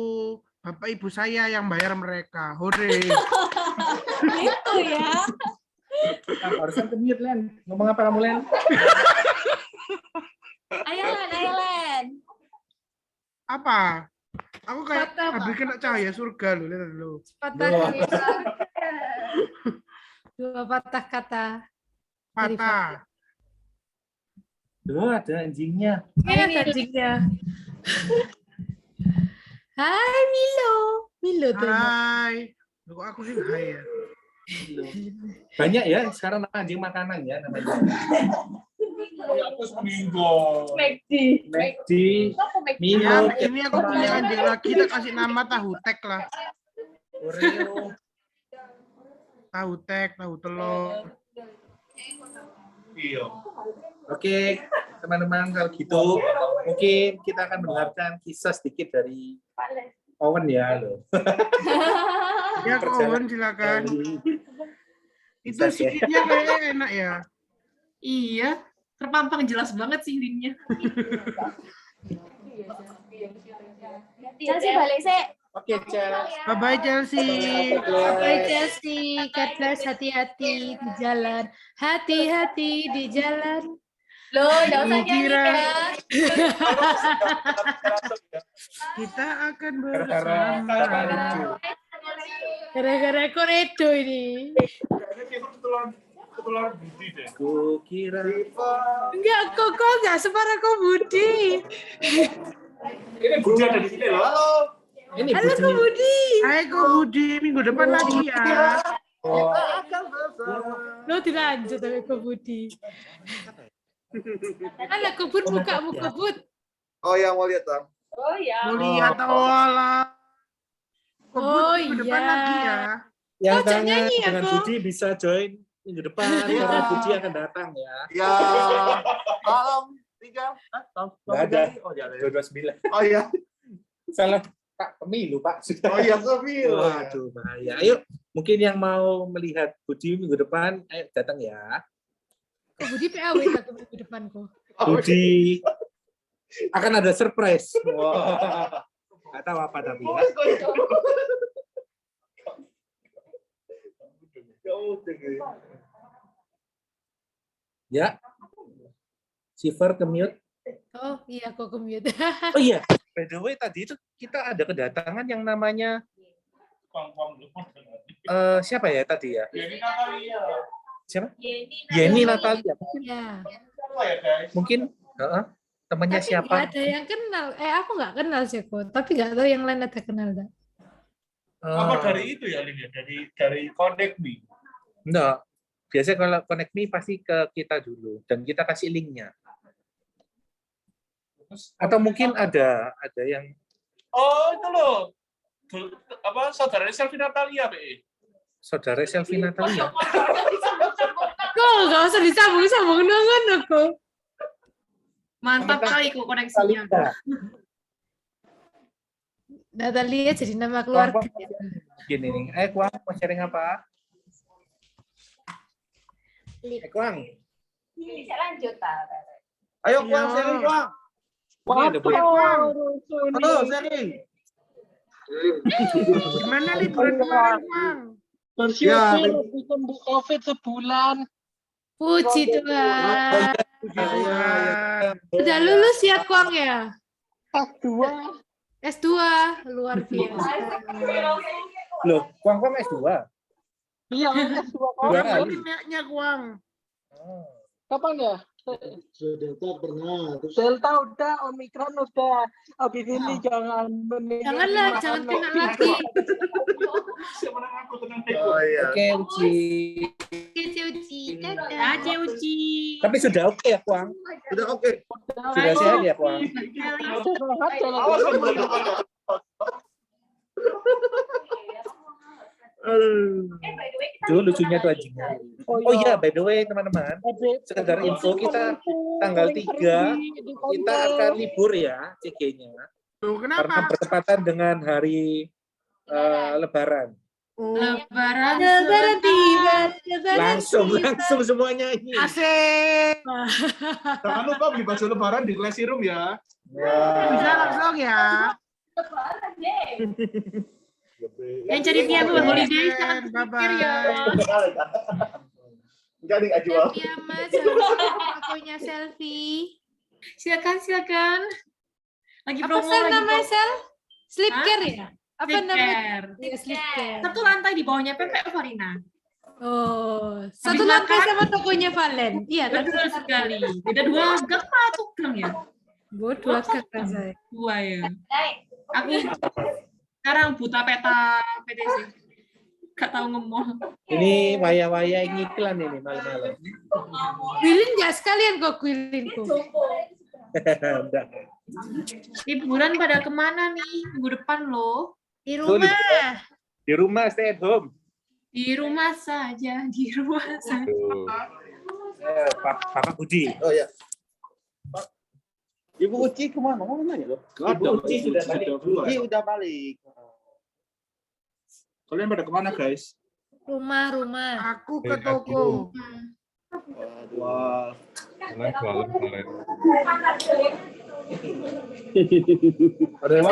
bapak ibu saya yang bayar mereka. Hore. Gitu ya. Harusnya ke-mute Len. Ngomong apa kamu Len? Ayo Len. Apa? Aku kayak Patah, habis kena cahaya surga loh, lihat dulu. Patah kata. Dua patah kata. Patah. Tuh ada anjingnya. Ini ada anjingnya. Hai Milo tuh. Hai. Loh, kok aku sih hai ya. Banyak ya sekarang nama anjing makanan ya namanya. Aku seminggu. McD, Milo, Ya, ini aku punya anjing lagi, kita kasih nama tahu tek lah. Oreo. Tahu tek, tahu telur. Iya. Oke, teman-teman kalau gitu mungkin kita akan mendengarkan kisah sedikit dari Owen ya loh. Ya, kawan silakan. Itu skinnya kayaknya enak ya. Iya, terpampang jelas banget sih linnya. Chelsea balik sih. Oke, Cel. Bye-bye Chelsea. Bye Chelsea, God bless, hati-hati di jalan. Hati-hati di jalan. Loh, enggak usah nyanyi Kira. kan. Kita akan bersama. Gara-gara koredo ini. Ketular Budi deh. Kukira Enggak, kok enggak separah kok Budi. Ini Budi ada di sini loh. Halo. ini Halo Kak Budi. Budi. Hai Ko Budi, minggu depan lagi ya. Lo dilanjut sama Kak Budi. Alah kebut mukamu kebut. Oh ya, mau lihat Bang. Oh ya. Mau lihat awalnya. Ko Budi Oh, minggu depan iya. lagi ya. Yang Kok jangan tanya nyanyi ya, dengan Ko? Budi bisa join minggu depan karena Budi akan datang ya. Ya, malam 3. Nggak ada. Oh, ya ada. 29. Oh ya. Salah Pak pemilu, Pak. Oh iya, pemilu. Waduh, bahaya. Ayo, mungkin yang mau melihat Budi minggu depan, ayo datang ya. Kok Budi PAW satu minggu depan kok. Budi akan ada surprise. Wah. Nggak tahu apa tapi ya. Ya. Shiver ke mute. Oh iya, kok ke-mute. Oh iya, by the way tadi itu kita ada kedatangan yang namanya siapa ya tadi ya? Siapa? Yeni Natalia. Ya. Mungkin temannya Tapi siapa? nggak ada yang kenal. Aku nggak kenal sih kok. Tapi nggak tahu yang lain ada kenal nggak. Apa dari itu ya, Lin? Dari Connect Me? Enggak. Biasanya kalau Connect Me pasti ke kita dulu dan kita kasih linknya. Atau mungkin ada yang Oh, itu loh. Apa saudara Selvi Natalia, Be? saudara Selvi Natalia. Kok nggak usah disambung-sambung dengan aku. Mantap kali kok koneksinya. Natalia jadi nama keluarga. Gini nih, Kwang mau sharing apa? Kwang. Bisa lanjut, Pak. Ayo, Kwang, sharing, Kwang. Ini ada Bu. Halo, sharing. Gimana liburan kemarin, Bang? Bersyukur sembuh COVID sebulan. Puji Tuhan. Udah lulus ya, Kwang ya? S2. S2, luar biasa. Loh, Kwang S2. Iya, S2. Dua kali. Minyak Kuang. Kapan ya? Delta pernah. Delta udah, Omikron udah. Habis ini jangan Janganlah, jangan kena lagi. Oh iya. Oke, Uci. Oke, Uci. Dadah. Aja Uci. Tapi sudah oke ya, Kwang? Udah oke. Sudah sehat ya, Kwang? sehat, jangan Awas kamu belum. Tuh lucunya tuh anjingnya. Oh iya, by the way teman-teman, sekedar info kita tanggal 3 kita akan libur ya CG-nya. Tuh, Karena kenapa? bertepatan dengan hari Lebaran. Lebaran. Lebaran tiba. Langsung semuanya ini. Asik. Jangan lupa beli baju lebaran di Classroom ya. Bisa langsung ya. Yang cari dia buat holiday jangan pikir ya. Enggak nih, jual. Ya, Mas, fotonya selfie. Silakan. Lagi Apa promo sel lagi. namanya sel? Sleep Hah? care ya? Apa Sleep namanya? care. Ya, sleep care. Satu lantai di bawahnya Pepe Farina. Oh, satu Habis lantai makan? sama tokonya Valen. Iya, kan? Betul sekali. Beda 2 gang atau gang ya? Dua kakak saya. 2 ya. Aku sekarang buta peta PTC. Gak tahu ngemol. Ini waya-waya ngiklan ini malam-malam. Gwilin nggak sekalian kok gwilinku. Enggak. Liburan pada kemana nih? Minggu depan loh. Di Tuh, rumah. Di rumah stay at home. Di rumah saja, di rumah saja. Bapak Budi. Oh ya. Ibu Uci kemana? Mana ya loh? Ibu Uci sudah balik. Uci udah balik. Kalian pada kemana, guys? Rumah. Aku ke toko. Wah. Kalian jualan kemarin. Ada yang